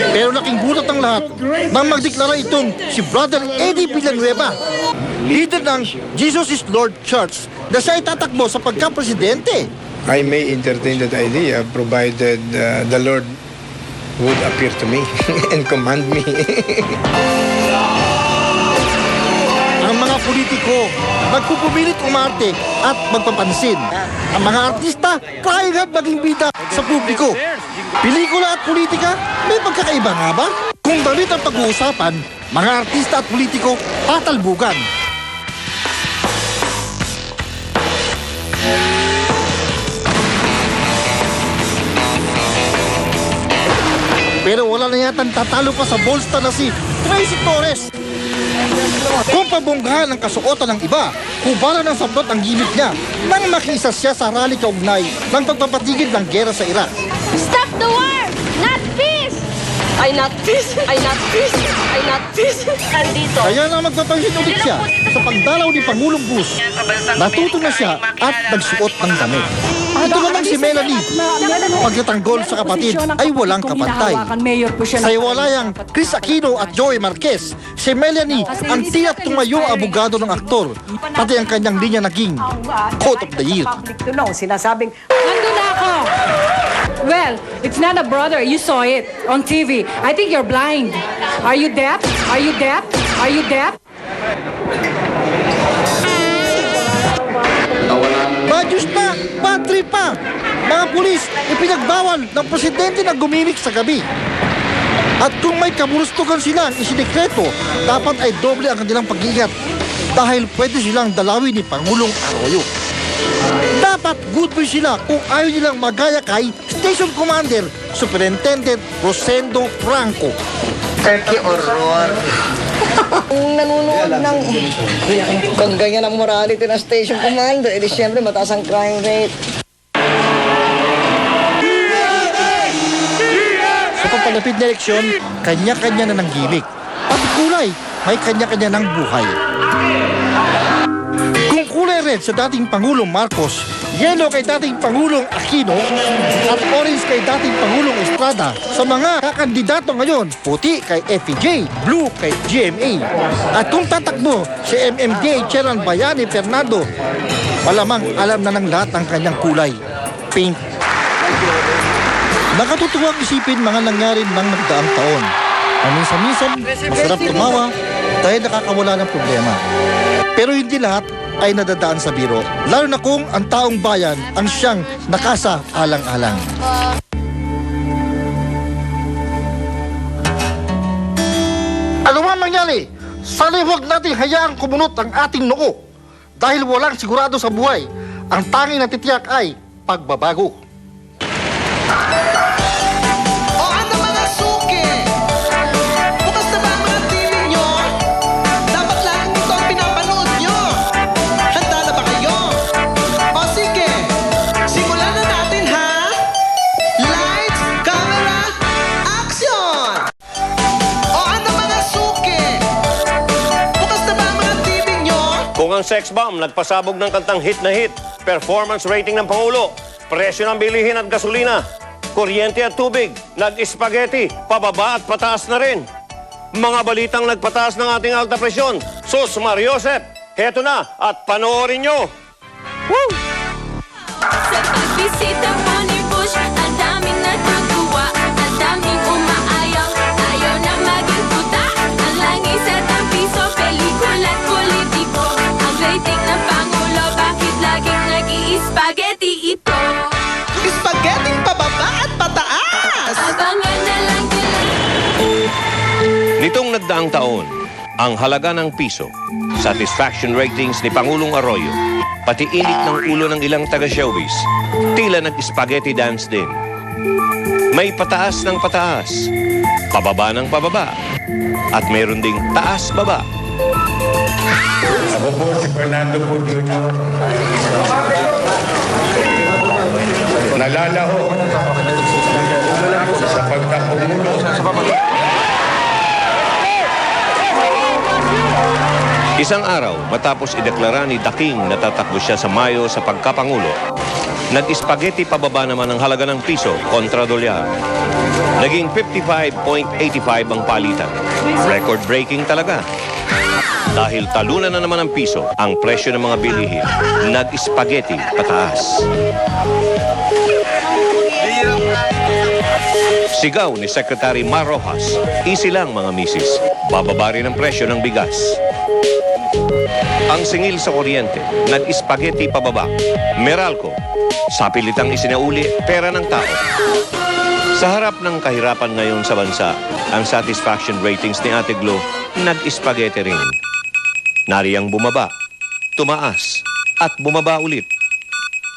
Pero laking gulat ang lahat nang magdeklara itong si Brother Eddie Villanueva, leader ng Jesus is Lord Church na siya ay tatakbo sa pagka-presidente. I may entertain that idea provided the Lord would appear to me and command me. Ang mga politiko, nagpupumilit umarte at magpapansin. Ang mga artista, trying hard maging bida sa publiko. Pelikula at politika, may pagkakaiba nga ba? Kung damit ang pag-uusapan, mga artista at politiko, tatalbugan. Pero wala na yatang tatalo pa sa bolsta na si Tracy Torres. Kung pabonggahan ang kasuotan ng iba, kubala ng sablot ang gimmick niya nang makiisa siya sa rally kaugnay ng pagpapatigil ng gera sa Iraq. Stop the war! Not peace! Ay, not peace! Ay, not peace! Ay, not peace! Andito. Kaya na magpapansin ulit siya sa pagdalaw ni Pangulong Bush. Natuto na siya at nagsuot ng damit. Ito naman si Melanie. Pagkatanggol sa kapatid ay walang kapantay. Sa iwalayang Chris Aquino at Joey Marquez, si Melanie ang tiyak tumayo abogado ng aktor. Pati ang kanyang linya naging Court of the Year. Sinasabing, nandun na ako! Well, it's not a brother. You saw it on TV. I think you're blind. Are you deaf? Are you deaf? Are you deaf? Badyos pa! Patri pa! Mga pulis, ipinagbawal ng presidente na gumimik sa gabi. At kung may kamulustugan silang isinekreto, dapat ay doble ang kanilang pag-iingat dahil pwede silang dalawin ni Pangulong Arroyo. Dapat good boy sila kung ayaw nilang magaya kay Station Commander Superintendent Rosendo Franco. Turkey horror. Kung nanonood ng kung ganyan ang morality ng Station Commander, edi siyempre mataas ang crime rate. Sa pagpalapit na eleksyon, kanya-kanya na ng gimmick. At kulay, may kanya-kanya ng buhay. Kung kulay red sa dating Pangulong Marcos, yellow kay dating Pangulong Aquino, at orange kay dating Pangulong Estrada. Sa mga kakandidato ngayon, puti kay FPJ, blue kay GMA. At kung tatakbo si MMDA Chairman Bayani Fernando, malamang alam na ng lahat ang kanyang kulay, pink. Nakatutuwang isipin mga nangyari ng nagdaang taon. Minsan-minsan, masarap tumawa dahil nakakawala ng problema. Pero hindi lahat ay nadadaan sa biro, lalo na kung ang taong bayan ang siyang nakasa-alang-alang. Ano man mangyari, sana'y huwag natin hayaang kumunot ang ating noo dahil walang sigurado sa buhay. Ang tanging natitiyak ay pagbabago. O ano mga suki? Bukas na ba ang mga TV nyo? Dapat laging ito ang pinapanood nyo. Handa na ba kayo? O sige, simulan na natin ha? Lights, camera, action! O ano mga suki? Bukas na ba ang mga TV nyo? Kung ang sex bomb nagpasabog ng kantang hit na hit, performance rating ng Pangulo, presyo ng bilihin at gasolina, kuryente at tubig, nag-spaghetti, pababa at pataas na rin. Mga balitang nagpataas ng ating alta presyon, Sus Mariosep, heto na at panoorin nyo. Woo! Sa pagbisita mo ni Bush, ang daming natutuwa, ang daming umaayaw, ayaw na maging puta. Ang langis at ang piso, pelikula at politiko. Ang rating ng Pangulo, bakit laging nag-i-spaghetti ito? Spaghetti pababa at pataas! Abangan na lang nila. Nitong nagdaang taon, ang halaga ng piso, satisfaction ratings ni Pangulong Arroyo, pati init ng ulo ng ilang taga-showbiz, tila nag-spaghetti dance din. May pataas ng pataas, pababa ng pababa, at meron ding taas-baba. Ako po si Fernando po Jr. Nalalaho sa pagkapangulo. Isang araw, matapos ideklara ni Daking na tatakbo siya sa Mayo sa pagkapangulo, nag-spaghetti pababa naman ang halaga ng piso kontra dolyar. Naging 55.85 ang palitan. Record-breaking talaga. Dahil talunan na naman ang piso ang presyo ng mga bilihin, nag-spaghetti pataas. Sigaw ni Secretary Mar Rojas, easy lang mga misis, bababa rin ang presyo ng bigas. Ang singil sa kuryente, nag-spaghetti pababa. Meralco, sapilitang isinauli, pera ng tao. Sa harap ng kahirapan ngayon sa bansa, ang satisfaction ratings ni Ate Glo, nag-spaghetti rin. Nariyang bumaba, tumaas, at bumaba ulit.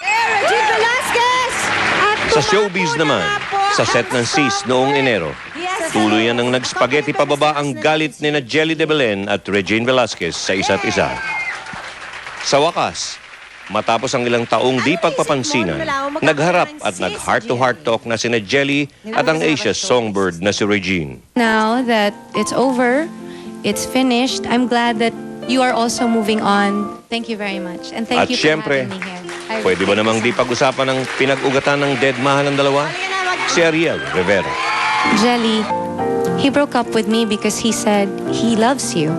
Regine Velasquez! Sa showbiz naman, sa set ng Sis noong Enero, tuluyan ng nag-spaghetti pababa ang galit ni na Jelly de Belen at Regine Velasquez sa isa't isa. Sa wakas, matapos ang ilang taong di pagpapansinan, nagharap at nag-heart-to-heart talk na sina Jelly at ang Asia's songbird na si Regine. Now that it's over, it's finished, I'm glad that you are also moving on. Thank you very much. And thank At you for syempre, having me here. I pwede ba namang di pag-usapan ng pinag-ugatan ng dead mahal ng dalawa? Si Ariel Rivera. Jelly, he broke up with me because he said he loves you.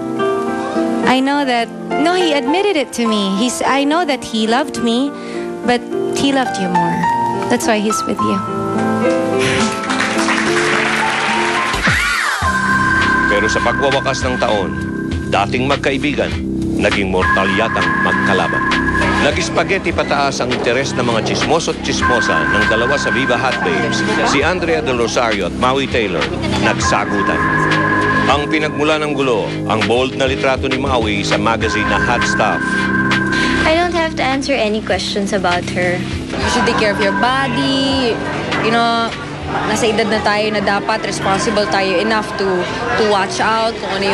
I know that, no, he admitted it to me. I know that he loved me, but he loved you more. That's why he's with you. Pero sa pagwawakas ng taon, dating magkaibigan, naging mortal yatang magkalaban. Nag-spaghetti pataas ang interes ng mga chismoso't chismosa ng dalawa sa Viva Hot Babes, si Andrea Del Rosario at Maui Taylor, nagsagutan. Ang pinagmula ng gulo, ang bold na litrato ni Maui sa magazine na Hot Stuff. I don't have to answer any questions about her. You should take care of your body. You know, nasa edad na tayo na dapat responsible tayo enough to watch out kung ano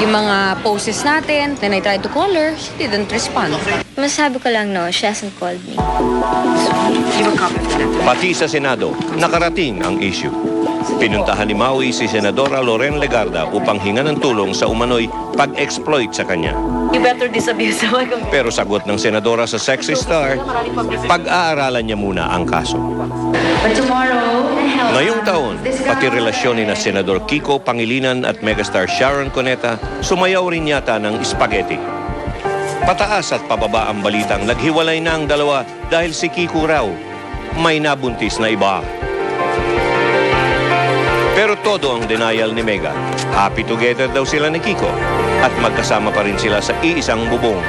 yung mga poses natin. Then I tried to call her. She didn't respond. Masabi ko lang, no, she hasn't called me. Pati sa Senado, nakarating ang issue. Pinuntahan ni Maui si Senadora Loren Legarda upang hinga ng tulong sa umano'y pag-exploit sa kanya. You better disabuse mo. Pero sagot ng Senadora sa Sexy Star, pag-aaralan niya muna ang kaso. But tomorrow, Ngayong taon, pati relasyon ni na Senador Kiko Pangilinan at megastar Sharon Cuneta sumayaw rin yata ng spaghetti. Pataas at pababa ang balitang naghiwalay na ang dalawa dahil si Kiko raw may nabuntis na iba. Pero todo ang denial ni Mega. Happy together daw sila ni Kiko at magkasama pa rin sila sa iisang bubong.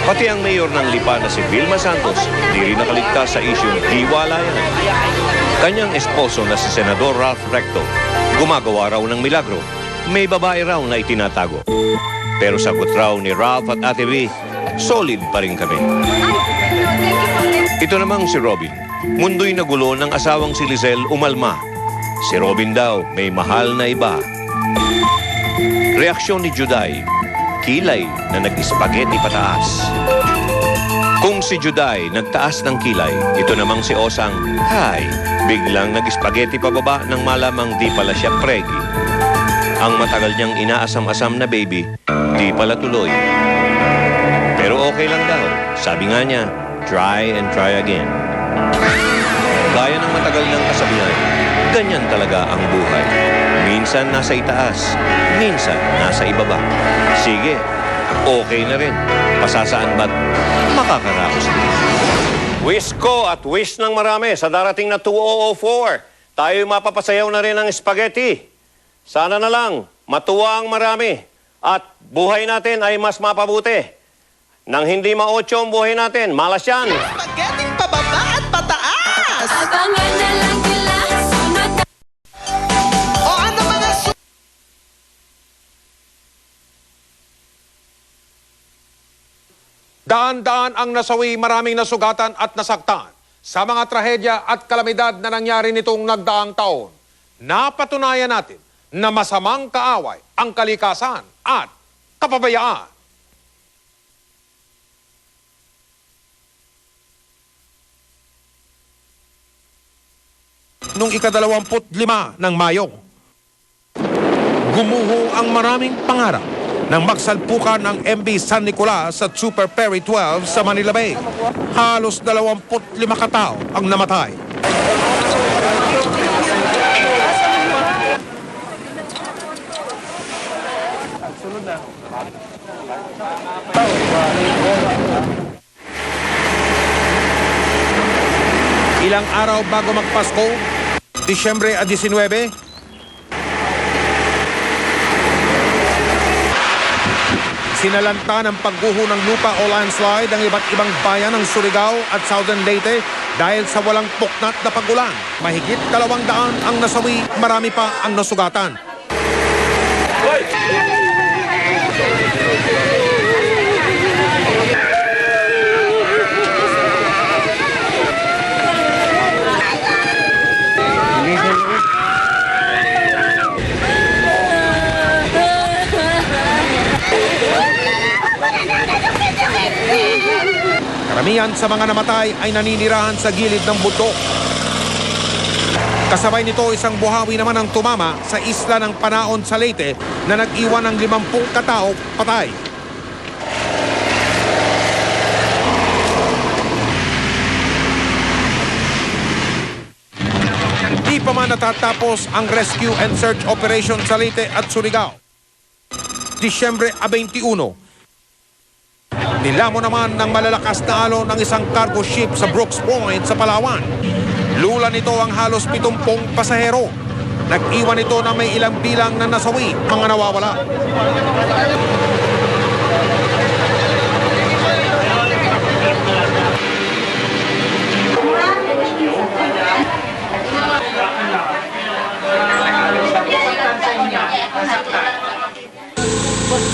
Pati ang mayor ng Lipa na si Vilma Santos di rin nakaligtas sa isyong hiwalayan. Kanyang esposo na si Senador Ralph Recto gumagawa raw ng milagro. May babae raw na itinatago. Pero sagot raw ni Ralph at Ate V, solid pa rin kami. Ito namang si Robin. Mundo'y nagulo ng asawang si Lizelle umalma. Si Robin daw may mahal na iba. Reaksyon ni Juday, kilay na nag-spaghetti pataas. Kung si Juday nagtaas ng kilay, ito namang si Osang, hi, biglang nag-spaghetti pababa nang malamang di pala siya pregi. Ang matagal niyang inaasam-asam na baby, di pala tuloy. Pero okay lang daw, sabi nga niya, try and try again. Gaya ng matagal ng kasabihan, ganyan talaga ang buhay. Minsan nasa itaas, minsan nasa ibaba. Sige, okay na rin. Pasasaan ba't makakaraos din? Wish ko at wish ng marami sa darating na 2004. Tayo'y mapapasayaw na rin ng spaghetti. Sana na lang matuwa ang marami at buhay natin ay mas mapabuti. Nang hindi ma-8 ang buhay natin, malas yan. Spaghetti pababa at pataas! Abangan na lang nila, sunod na O ano mga Daan-daan ang nasawi, maraming nasugatan at nasaktan sa mga trahedya at kalamidad na nangyari nitong nagdaang taon. Napatunayan natin na masamang kaaway ang kalikasan at kapabayaan. Noong ika-25 ng Mayo, gumuho ang maraming pangarap nang magsalpukan ang MV San Nicolas sa Super Ferry 12 sa Manila Bay. Halos 25 katao ang namatay. Ilang araw bago magpasko, Disyembre 19, sinalanta ng pagguho ng lupa o landslide ang iba't ibang bayan ng Surigao at Southern Leyte dahil sa walang puknat na pagulan. Mahigit 200 ang nasawi, marami pa ang nasugatan. Karamihan sa mga namatay ay naninirahan sa gilid ng bundok. Kasabay nito isang buhawi naman ang tumama sa isla ng Panaon sa Leyte na nag-iwan ng 50 katao patay. Di pa man natatapos ang rescue and search operation sa Leyte at Surigao. Disyembre 21, nilamon naman ng malalakas na alon ng isang cargo ship sa Brooks Point sa Palawan. Lula nito ang halos 70 pasahero. Nag-iwan ito na may ilang bilang na nasawi, mga nawawala.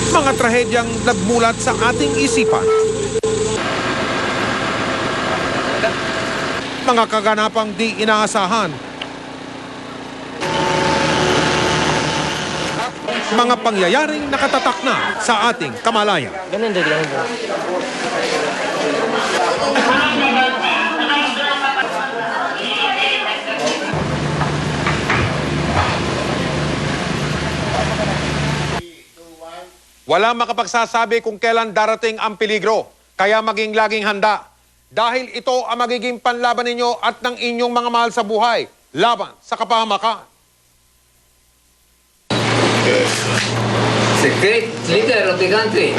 Mga trahedyang nagmulat sa ating isipan. Mga kaganapang di inaasahan. Mga pangyayaring nakatatak na sa ating kamalayan. Wala makapagsasabi kung kailan darating ang peligro, kaya maging laging handa. Dahil ito ang magiging panlaban ninyo at ng inyong mga mahal sa buhay, laban sa kapahamakan. The great leader of the country.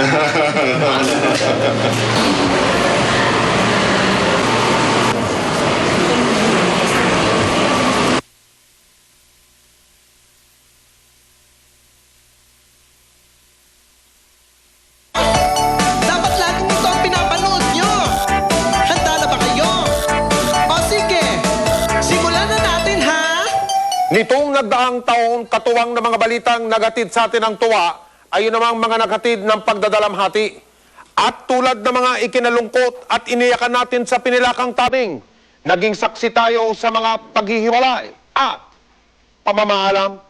Dapat lagi nito ang pinapanood nyo. Handa na ba kayo? O sige, simulan na natin ha? Nitong nagdaang taon, katuwang na mga balitang nagatid sa atin ng tuwa, ay yun namang mga nagatid ng pagdadalamhati. At tulad ng mga ikinalungkot at iniyakan natin sa pinilakang tabing, naging saksi tayo sa mga paghihiwalay at pamamaalam.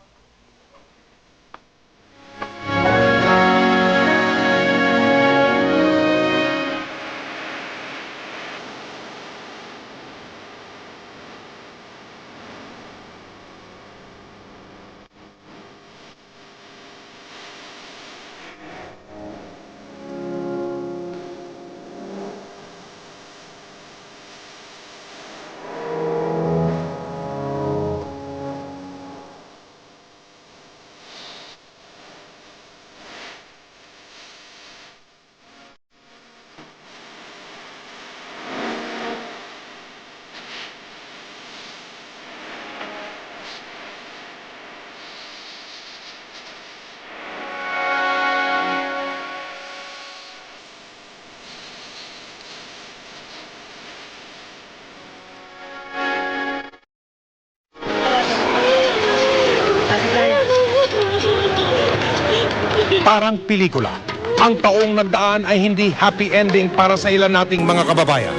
Parang pelikula. Ang taong nagdaan ay hindi happy ending para sa ilan nating mga kababayan.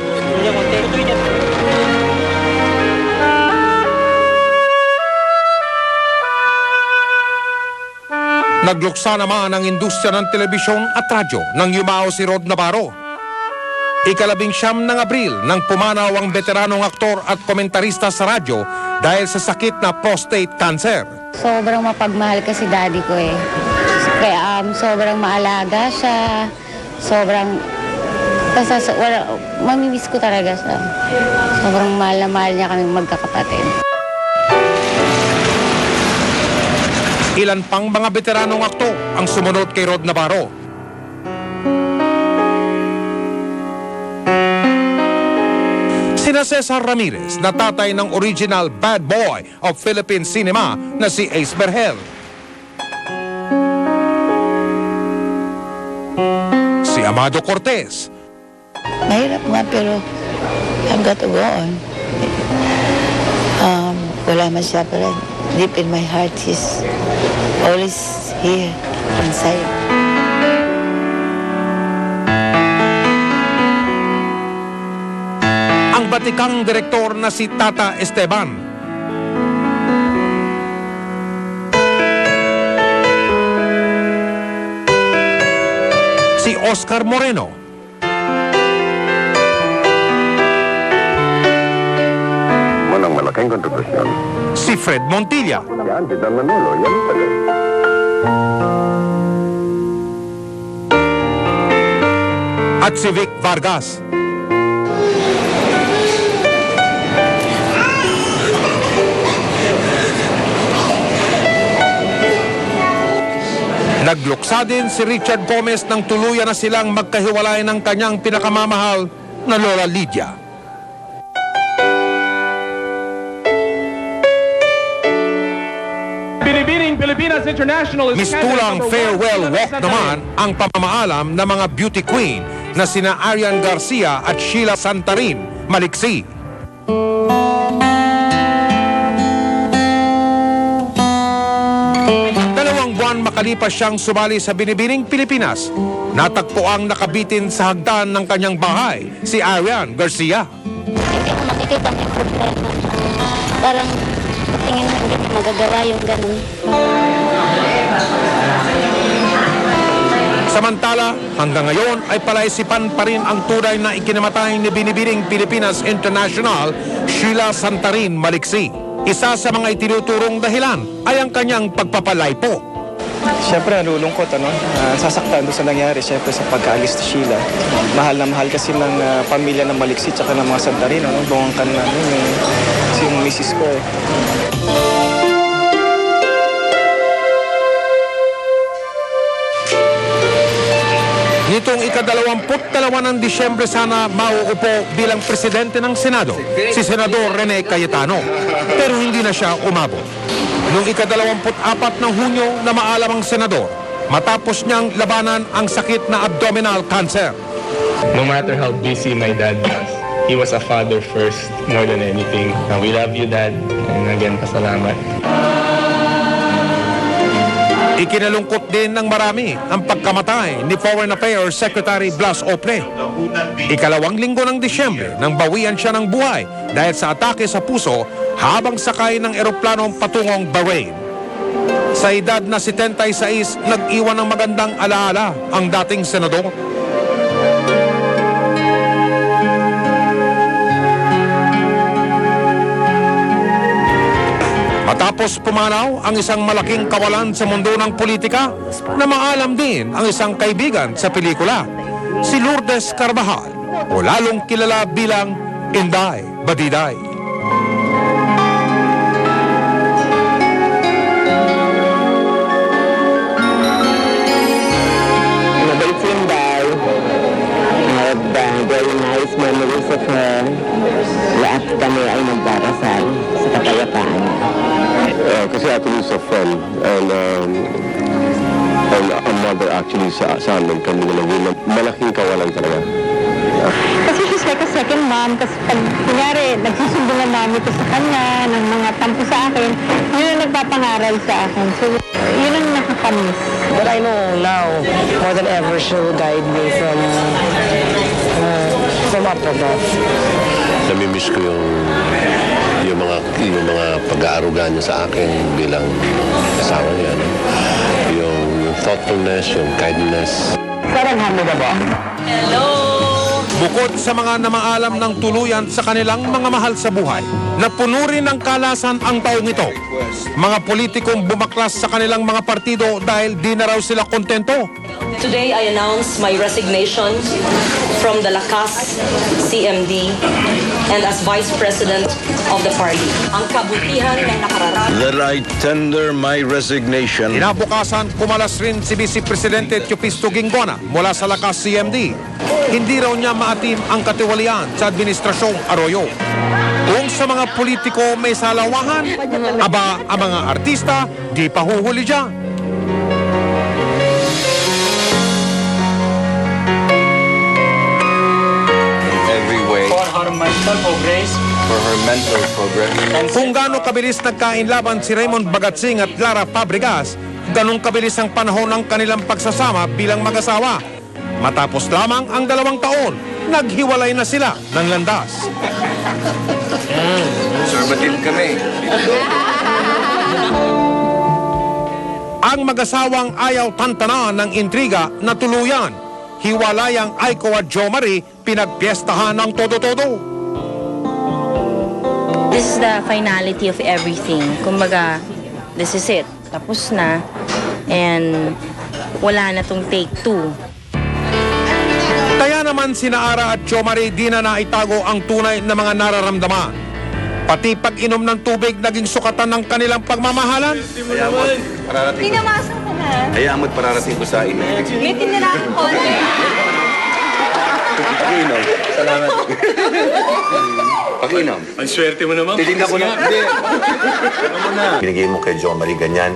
Nagluksa naman ang industriya ng telebisyon at radyo nang yumao si Rod Navarro. Ika-19 ng Abril nang pumanaw ang veteranong aktor at komentarista sa radyo dahil sa sakit na prostate cancer. Sobrang mapagmahal kasi daddy ko eh. Kaya sobrang maalaga siya, sobrang, basta mamimiss ko talaga siya. Sobrang mahal na mahal niya kaming magkakapatid. Ilan pang mga veteranong aktor ang sumunod kay Rod Navarro. Sina Cesar Ramirez na tatay ng original bad boy of Philippine cinema na si Ace Berhel. Si Amado Cortez. Mahirap nga pero I've got to go on. Wala man siya pero deep in my heart he's always here inside. Ang batikang direktor na si Tata Esteban. Si Oscar Moreno. Walang malaking kontribusyon. Si Fred Montilla. Yan, si Don Manolo. Yan pala. At si Vic Vargas. Nagluksa din si Richard Gomez nang tuluyan na silang magkahiwalay ng kanyang pinakamamahal na Lola Lydia. Binibining Pilipinas International is Mistulang farewell walk naman ang pamamaalam ng mga beauty queen na sina Arian Garcia at Sheila Santarin, Maliksi. Makalipas siyang sumali sa Binibining Pilipinas, natagpo ang nakabitin sa hagdan ng kanyang bahay, si Arian Garcia. Hindi ko makikita may problema. Parang tingin mo hindi magagawa yung ganun. Samantala, hanggang ngayon ay palaisipan pa rin ang tunay na ikinamatay ni Binibining Pilipinas International, Sheila Santarin Maliksi. Isa sa mga itinuturong dahilan ay ang kanyang pagpapalaypo. Siyempre nalulungkot, sasaktan doon sa nangyari, siyempre sa pagkaalis ni Sheila. Mahal na mahal kasi ng pamilya ng Maliksi at ng mga Santarin, bungangkan namin yung misis ko eh. Nitong ika-22 ng Disyembre sana mauupo bilang presidente ng Senado, si Senador Rene Cayetano. Pero hindi na siya umabot. Noong ika-24 ng Hunyo na maalam ang senador, matapos niyang labanan ang sakit na abdominal cancer. No matter how busy my dad was, he was a father first more than anything. We love you, Dad. And again, pasalamat. Ikinalungkot din ng marami ang pagkamatay ni Foreign Affairs Secretary Blas Ople. Ikalawang linggo ng Disyembre nang bawian siya ng buhay dahil sa atake sa puso habang sakay ng eroplanong patungong Bahrain. Sa edad na 76, nag-iwan ng magandang alaala ang dating senador. Matapos pumanaw ang isang malaking kawalan sa mundo ng politika, na maalam din ang isang kaibigan sa pelikula, si Lourdes Carvajal, o lalong kilala bilang Inday Badiday. Mabait si Inday. I have very nice memories of her. Lahat kami ay nagdarasal sa kapayapaan. Kasi actually sa friend and a mother actually sa amin kami nalagyan malaking kawalan talaga. Kasi she's like a second mom. Kasi pag kunyari, nagsusumbungan namin ito sa kanya, ng mga tampo sa akin, yun ang nagpapangaral sa akin. So, yun ang nakakamiss. But I know now, more than ever, she will guide me from up above. Namimiss ko yung mga pag-aaruga niya sa akin bilang asawa niya. Yung thoughtfulness, yung kindness. Saranghan mo ba ba? Hello! Bukod sa mga namaalam ng tuluyan sa kanilang mga mahal sa buhay, napuno rin ng kalasan ang taong ito. Mga politikong bumaklas sa kanilang mga partido dahil di na raw sila kontento. Today, I announce my resignation from the Lakas CMD and as Vice President of the party. Ang kabutihan ng nakararami. That I tender my resignation. Kinabukasan, pumalas rin si Vice Presidente Teopisto Ginggona mula sa Lakas CMD. Hindi raw niya maatim ang katiwalian sa Administrasyong Arroyo. Kung sa mga politiko may salawahan, aba ang mga artista di pa huhuli dyan. Every way. For her mental progress. For her mental progress. Kung gaano kabilis nagkainlaban si Raymond Bagatsing at Lara Fabregas, ganong kabilis ang panahon ng kanilang pagsasama bilang mag-asawa. Matapos lamang ang 2 taon, naghiwalay na sila ng landas. Conservative kami. Ang mag-asawang ayaw tantanan ng intriga na tuluyan. Hiwalayang Aiko at Jo Marie pinagpiestahan ng todo-todo. This is the finality of everything. Kumbaga, this is it. Tapos na. And wala na tong take 2. Kaya naman sina Ara at Jo Marie di na naitago ang tunay na mga nararamdaman. Pati pag-inom ng tubig naging sukatan ng kanilang pagmamahalan. Pinamasa ko na. Hayaan mo't pararating ko sa inyo. May tinirahan ko. Pag-inom. Salamat. Pag-inom. Ang swerte mo naman. Titinda ko na. Hindi. Ano mo na? Binigay mo kay Jo Marie ganyan,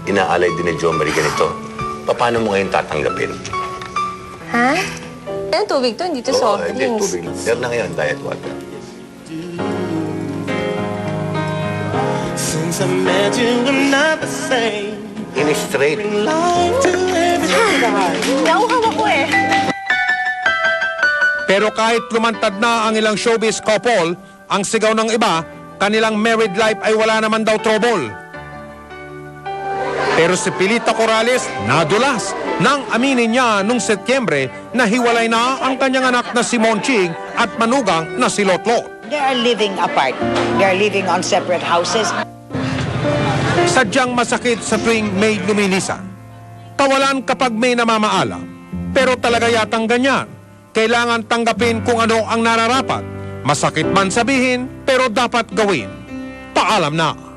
inaalay din ni Jo Marie ganito. Paano mo ngayon tatanggapin? Ha? Ano tubig to? Hindi to soft Hindi, drinks. tubig. Meron na ngayon, diet water. Since I met you, I'm not the same. In-straight. Nauhaw ako eh. Pero kahit lumantad na ang ilang showbiz couple, ang sigaw ng iba, kanilang married life ay wala naman daw trouble. Pero si Pilita Corrales nadulas nang aminin niya nung Setyembre na hiwalay na ang kanyang anak na si Monching at manugang na si Lotlot. They are living apart. They are living on separate houses. Sadyang masakit sa tuwing may luminisan. Tawalan kapag may namamaalam. Pero talaga yatang ganyan. Kailangan tanggapin kung ano ang nararapat. Masakit man sabihin, pero dapat gawin. Paalam na.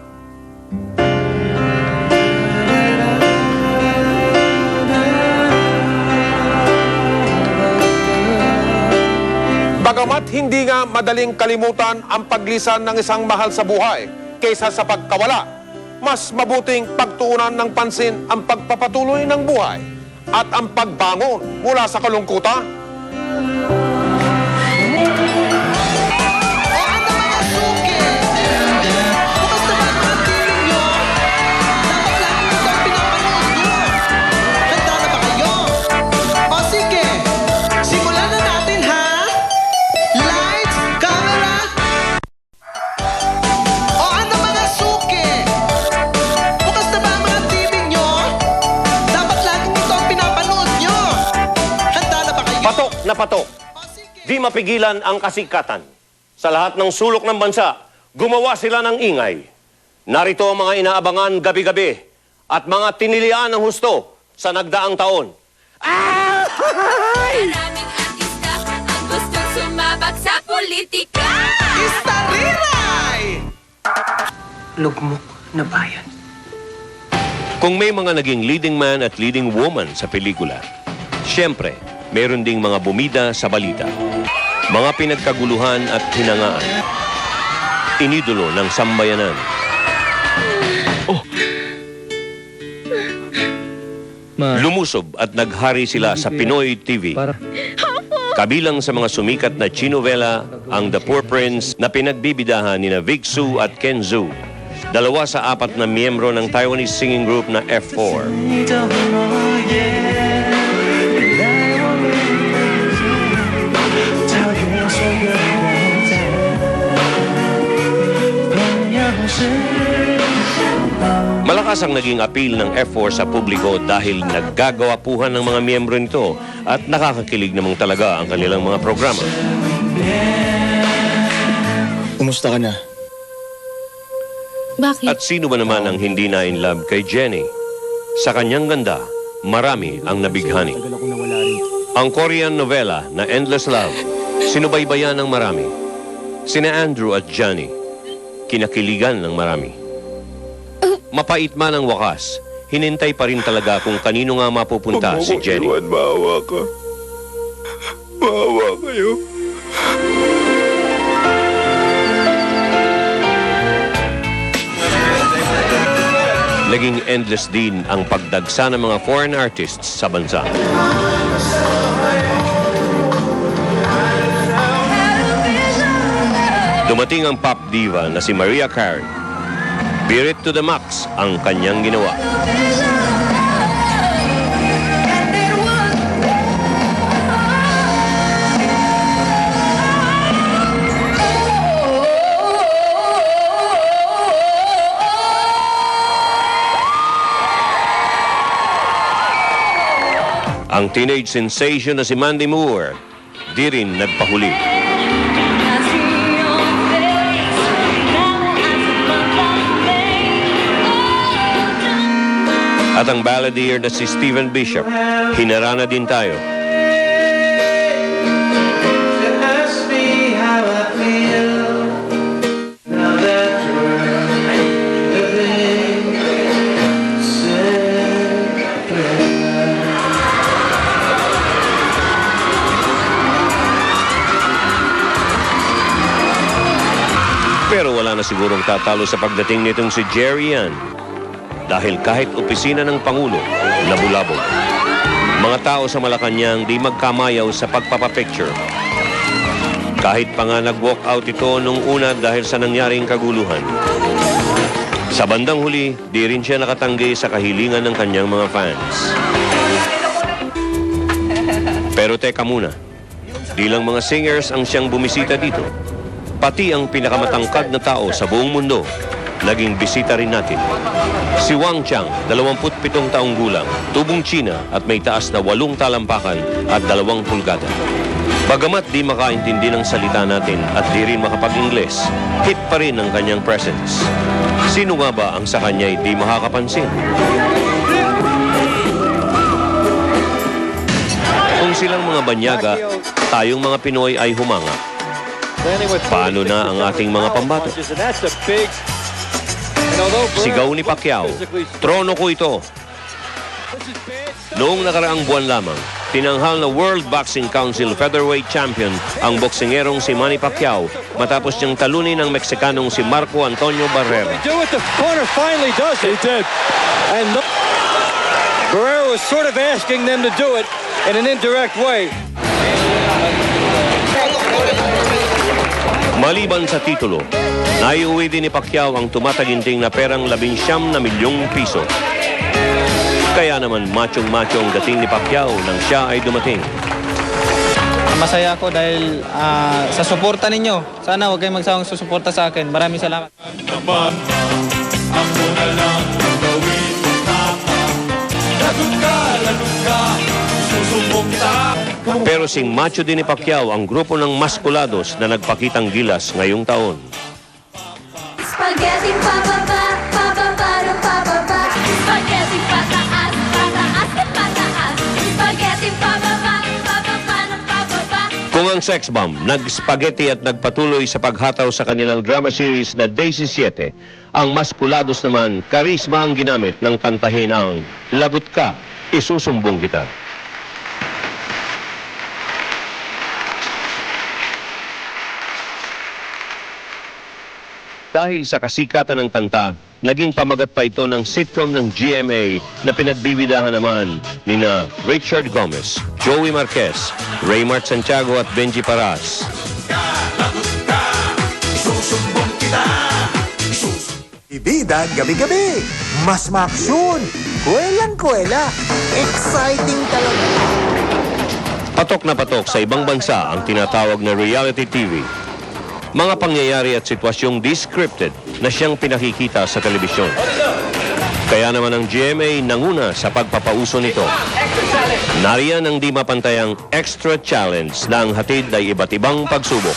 Bagamat hindi nga madaling kalimutan ang paglisan ng isang mahal sa buhay kaysa sa pagkawala, mas mabuting pagtuunan ng pansin ang pagpapatuloy ng buhay at ang pagbangon mula sa kalungkutan. Na patok. Di mapigilan ang kasikatan. Sa lahat ng sulok ng bansa, gumawa sila ng ingay. Narito ang mga inaabangan gabi-gabi at mga tinilian ng husto sa nagdaang taon. Maraming artista ang gustong sumabak sa politika. Istariray! Lugmok na bayan. Kung may mga naging leading man at leading woman sa pelikula, siyempre, meron ding mga bumida sa balita. Mga pinagkaguluhan at hinangaan. Inidolo ng sambayanan. Lumusob at naghari sila sa Pinoy TV. Kabilang sa mga sumikat na chinovela ang The Poor Prince na pinagbibidahan ni Vic Su at Ken Zhu. 2 sa 4 na miyembro ng Taiwanese singing group na F4. Malakas ang naging appeal ng F4 sa publiko dahil naggagawapuhan ng mga miyembro nito at nakakakilig namang talaga ang kanilang mga programa. Kumusta ka na? Bakit? At sino ba naman ang hindi na in love kay Jenny? Sa kanyang ganda, marami ang nabighani. Ang Korean novela na Endless Love, sinubaybayan ng marami. Sina Andrew at Johnny, kinakiligan ng marami. Mapait man ang wakas, hinintay pa rin talaga kung kanino nga mapupunta si Jenny. Maawa ka. Maawa kayo. Naging endless din ang pagdagsa ng mga foreign artists sa bansa. Dumating ang pop diva na si Mariah Carey. Beat it to the max ang kanyang ginawa. Ang teenage sensation na si Mandy Moore, di rin nagpahuli. At ang balladeer na si Stephen Bishop, hinarana din tayo. Pero wala na sigurong tatalo sa pagdating nitong si Jerry Yan. Dahil kahit opisina ng Pangulo, labulabog. Mga tao sa Malacanang di magkamayaw sa pagpapapicture. Kahit pa nga nag-walk out ito nung una dahil sa nangyaring kaguluhan. Sa bandang huli, di rin siya nakatanggi sa kahilingan ng kanyang mga fans. Pero teka muna, di lang mga singers ang siyang bumisita dito. Pati ang pinakamatangkad na tao sa buong mundo, naging bisita rin natin. Si Wang Chang, 27 taong gulang, tubong China at may taas na 8 talampakan at 2 pulgada. Bagamat di makaintindi ng salita natin at di rin makapag-Ingles, hit pa rin ang kanyang presence. Sino nga ba ang sa kanya'y di makakapansin? Kung silang mga banyaga, tayong mga Pinoy ay humanga. Paano na ang ating mga pambato? Sigaw ni Pacquiao, trono ko ito. Noong nakaraang buwan lamang, tinanghal na World Boxing Council Featherweight Champion ang boksingerong si Manny Pacquiao matapos niyang talunin ng Meksikanong si Marco Antonio Barrera. Barrera was sort of asking them to do it in an indirect way. Maliban sa titulo, naiuwi din ni Pacquiao ang tumataginting na perang 19 milyong piso. Kaya naman machong-macho ang dating ni Pacquiao nang siya ay dumating. Masaya ako dahil sa suporta ninyo. Sana huwag kayong magsawang susuporta sa akin. Maraming salamat. Pero sing macho din ni Pacquiao ang grupo ng maskulados na nagpakitang gilas ngayong taon. Spaghetti pababa, pababa ng pababa. Spaghetti pataas, pataas ng pataas. Spaghetti pababa, pababa ng pababa. Kung ang sex bomb nag-spaghetti at nagpatuloy sa paghataw sa kanilang drama series na Daisy 7, ang maskulados naman, karisma ang ginamit ng kantahin ang Lagot Ka, Isusumbong Kita. Dahil sa kasikatan ng kanta, naging pamagat pa ito ng sitcom ng GMA na pinagbibidahan naman nina Richard Gomez, Joey Marquez, Raymart Santiago at Benji Paras. Ibida gabi-gabi, mas maaksyon, kuwelang-kuwela, exciting talaga. Patok na patok sa ibang bansa ang tinatawag na reality TV. Mga pangyayari at sitwasyong descripted na siyang pinakikita sa telebisyon. Kaya naman ang GMA nanguna sa pagpapauso nito. Nariyan ang di mapantayang Extra Challenge na ang hatid ay iba't ibang pagsubok.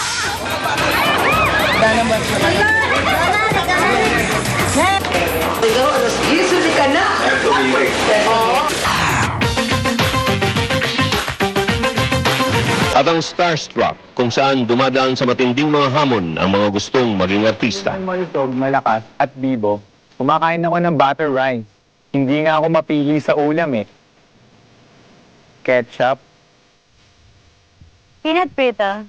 At At ang Starstruck, kung saan dumadaan sa matinding mga hamon ang mga gustong maging artista. Malusog, malakas at bibo. Kumakain ako ng butter rice. Hindi nga ako mapili sa ulam eh. Ketchup. Peanut pita.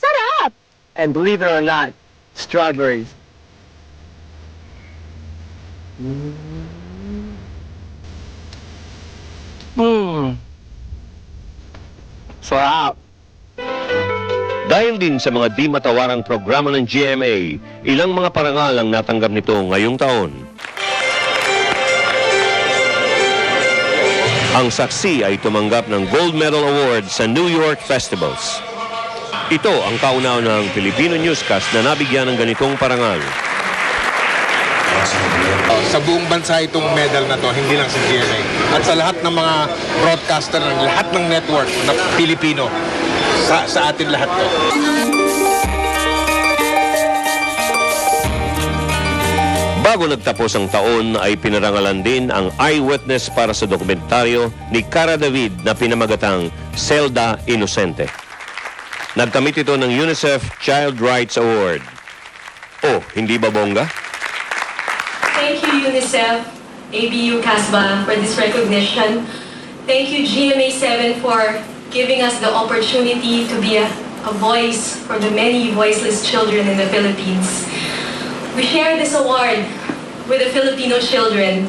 Sarap! And believe it or not, strawberries. Sarap. Dahil din sa mga di matawarang programa ng GMA, ilang mga parangal ang natanggap nito ngayong taon. Ang saksi ay tumanggap ng Gold Medal Award sa New York Festivals. Ito ang kauna-unahang Filipino newscast na nabigyan ng ganitong parangal. Sa buong bansa itong medal na to, hindi lang sa GMA. At sa lahat ng mga broadcaster, ng lahat ng network na Pilipino, sa atin lahat to. Bago nagtapos ang taon ay pinarangalan din ang eyewitness para sa dokumentaryo ni Cara David na pinamagatang Zelda Inosente. Nagkamit ito ng UNICEF Child Rights Award. Oh, hindi ba bongga? Thank you, UNICEF, ABU CASBA, for this recognition. Thank you, GMA7, for giving us the opportunity to be a voice for the many voiceless children in the Philippines. We share this award with the Filipino children.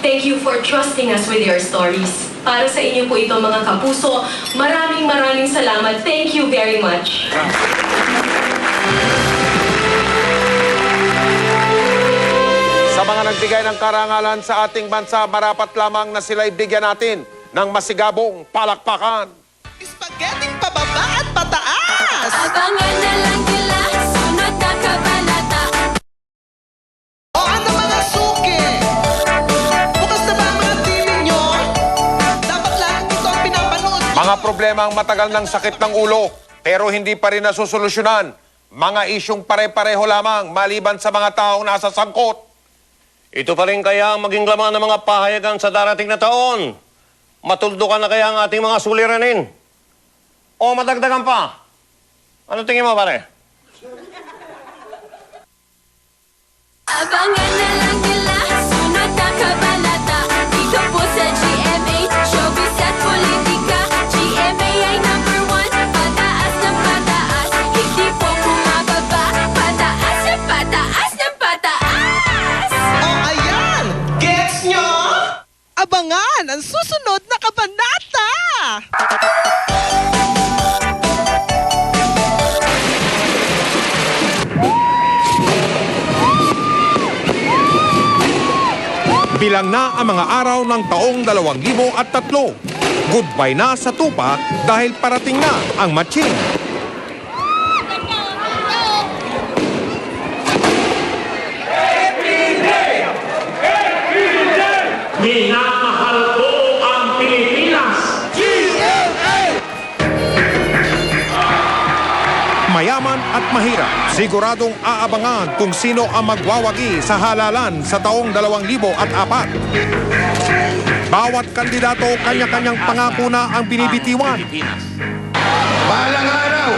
Thank you for trusting us with your stories. Para sa inyo po ito, mga kapuso, maraming salamat. Thank you very much. Sa mga nagbigay ng karangalan sa ating bansa, marapat lamang na sila'y bigyan natin ng masigabong palakpakan. Spaghetti pababa at pataas! Abangan na lang nila, sunod na kabanata. O ano mga suki? Bukas na ba ang mga TV nyo? Dapat lang ito ang pinapanood. Mga problemang matagal ng sakit ng ulo, pero hindi pa rin nasusolusyonan. Mga isyong pare-pareho lamang maliban sa mga taong nasa sangkot. Ito pa rin kaya ang maging laman ng mga pahayagan sa darating na taon. Matuldukan na kaya ang ating mga suliranin? O madagdagan pa? Ano tingin mo, pare? Abangan na lang nila, sunod na kabanata. Dito po sa GMA, showbiz at politika. GMA ay #1, pataas ng pataas. Hindi po bumababa, pataas ng pataas ng pataas. O ayan! Gets nyo? Abangan ang susunod na kabanata! Bilang na ang mga araw ng taong 2003. Goodbye na sa tupa dahil parating na ang matching. Minamahal ko ang Pilipinas! Mayaman at mahirap, siguradong aabangan kung sino ang magwawagi sa halalan sa taong 2004. Bawat kandidato kanya-kanyang pangako na ang binibitiwan. Balang araw,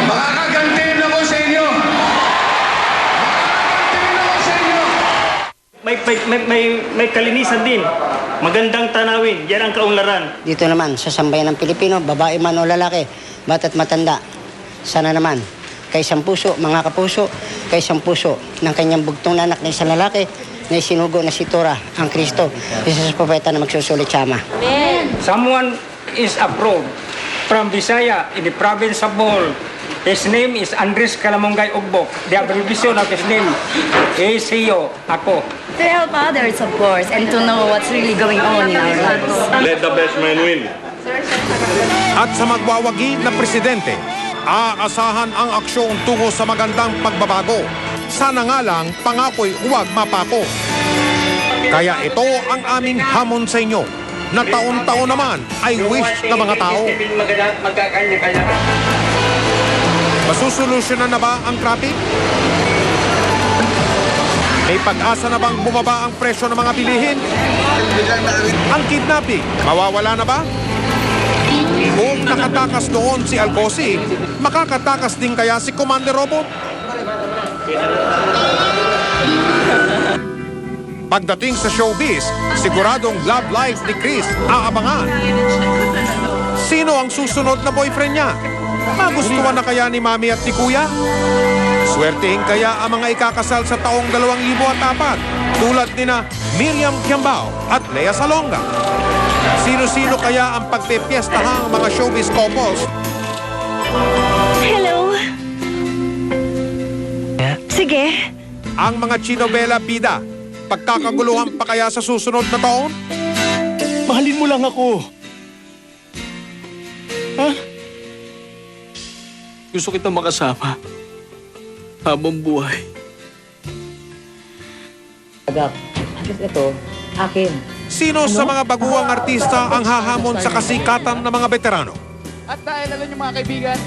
makakagantin ako sa inyo. May kalinisan din. Magandang tanawin. Yan ang kaunlaran. Dito naman, sa sambayan ng Pilipino, babae man o lalaki, bata't matanda, sana naman, kay isang puso, mga kapuso, kay isang puso ng kanyang bugtong na anak na isang lalaki, na isinugo na si Tora, ang Kristo, isa sa propeta na magsusulit siya, Ama. Amen. Someone is approved from Visaya in the province of Bohol. His name is Andres Calamongay Ugbok. The abbreviation of his name is Hiyo, ako. To help others, of course, and to know what's really going on in our lives. Let the best man win. At sa magwawagi na presidente, aasahan ang aksyon tungo sa magandang pagbabago. Sana nga lang pangako'y huwag mapako. Kaya ito ang aming hamon sa inyo, na taon-taon naman ay wish ng mga tao. Masusolusyonan na ba ang traffic? May pag-asa na bang bumaba ang presyo ng mga bilihin? Ang kidnapping, mawawala na ba? Kung nakatakas doon si Alcosi, makakatakas din kaya si Commander Robot? Pagdating sa showbiz, siguradong love life ni Chris aabangan. Sino ang susunod na boyfriend niya? Magustuhan na kaya ni Mami at ni Kuya? Swertehin kaya ang mga ikakasal sa taong 2004 tulad nina Miriam Kiambao at Lea Salonga? Sino-sino kaya ang pagpipiestahang mga showbiz couples? Hello. Sige. Ang mga chinovela bida, pagkakaguluhan pa kaya sa susunod na taon? Mahalin mo lang ako. Ha? Gusto kitang makasama habang buhay. Ito, akin. Sino sa mga baguang artista ang hahamon sa kasikatan ng mga veterano? At dahil alam niyo mga kaibigan,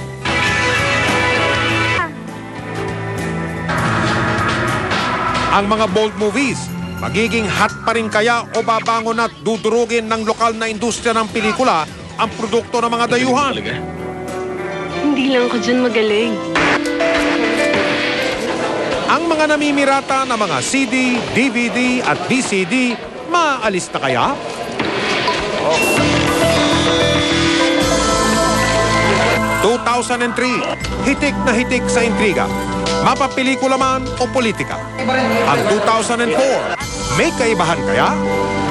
Ang mga bold movies, magiging hot pa rin kaya o babangon at dudurugin ng lokal na industriya ng pelikula ang produkto ng mga dayuhan? Hindi lang ako dyan magaling. Ang mga namimirata na mga CD, DVD at VCD, maalis na kaya? Oh. 2003, hitik na hitik sa intriga. Mapapelikula man o politika. Ang 2004, may kaibahan kaya?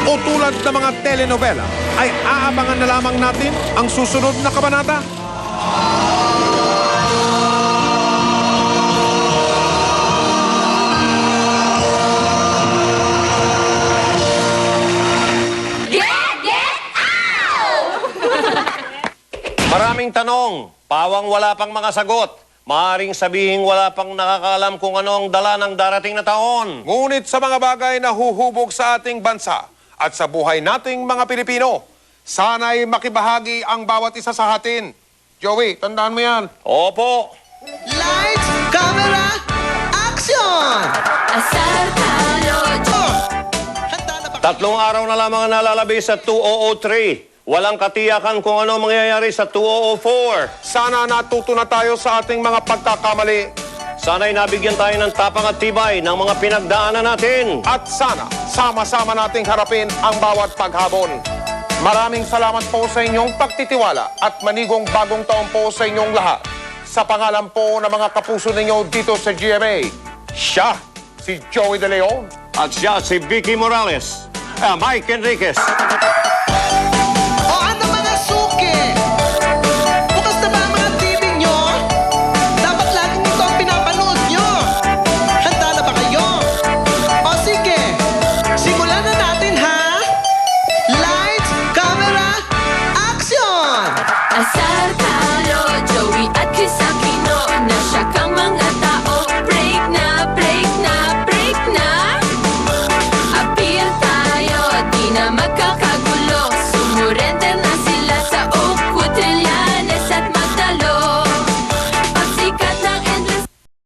O tulad ng mga telenovela, ay aabangan na lamang natin ang susunod na kabanata? Maraming tanong, pawang wala pang mga sagot. Maaring sabihin wala pang nakakaalam kung ano ang dala ng darating na taon. Ngunit sa mga bagay na huhubog sa ating bansa at sa buhay nating mga Pilipino, sana'y makibahagi ang bawat isa sa atin. Joey, tandaan mo yan. Opo. Lights, camera, action! Asar talo, Tatlong araw na lamang ang nalalabi sa 2003. Walang katiyakan kung ano mangyayari sa 2004. Sana natuto na tayo sa ating mga pagkakamali. Sana'y nabigyan tayo ng tapang at tibay ng mga pinagdaanan natin. At sana, sama-sama nating harapin ang bawat paghabon. Maraming salamat po sa inyong pagtitiwala at manigong bagong taon po sa inyong lahat. Sa pangalan po ng mga kapuso ninyo dito sa GMA, siya, si Joey De Leon. At siya, si Vicky Morales. Mike Enriquez.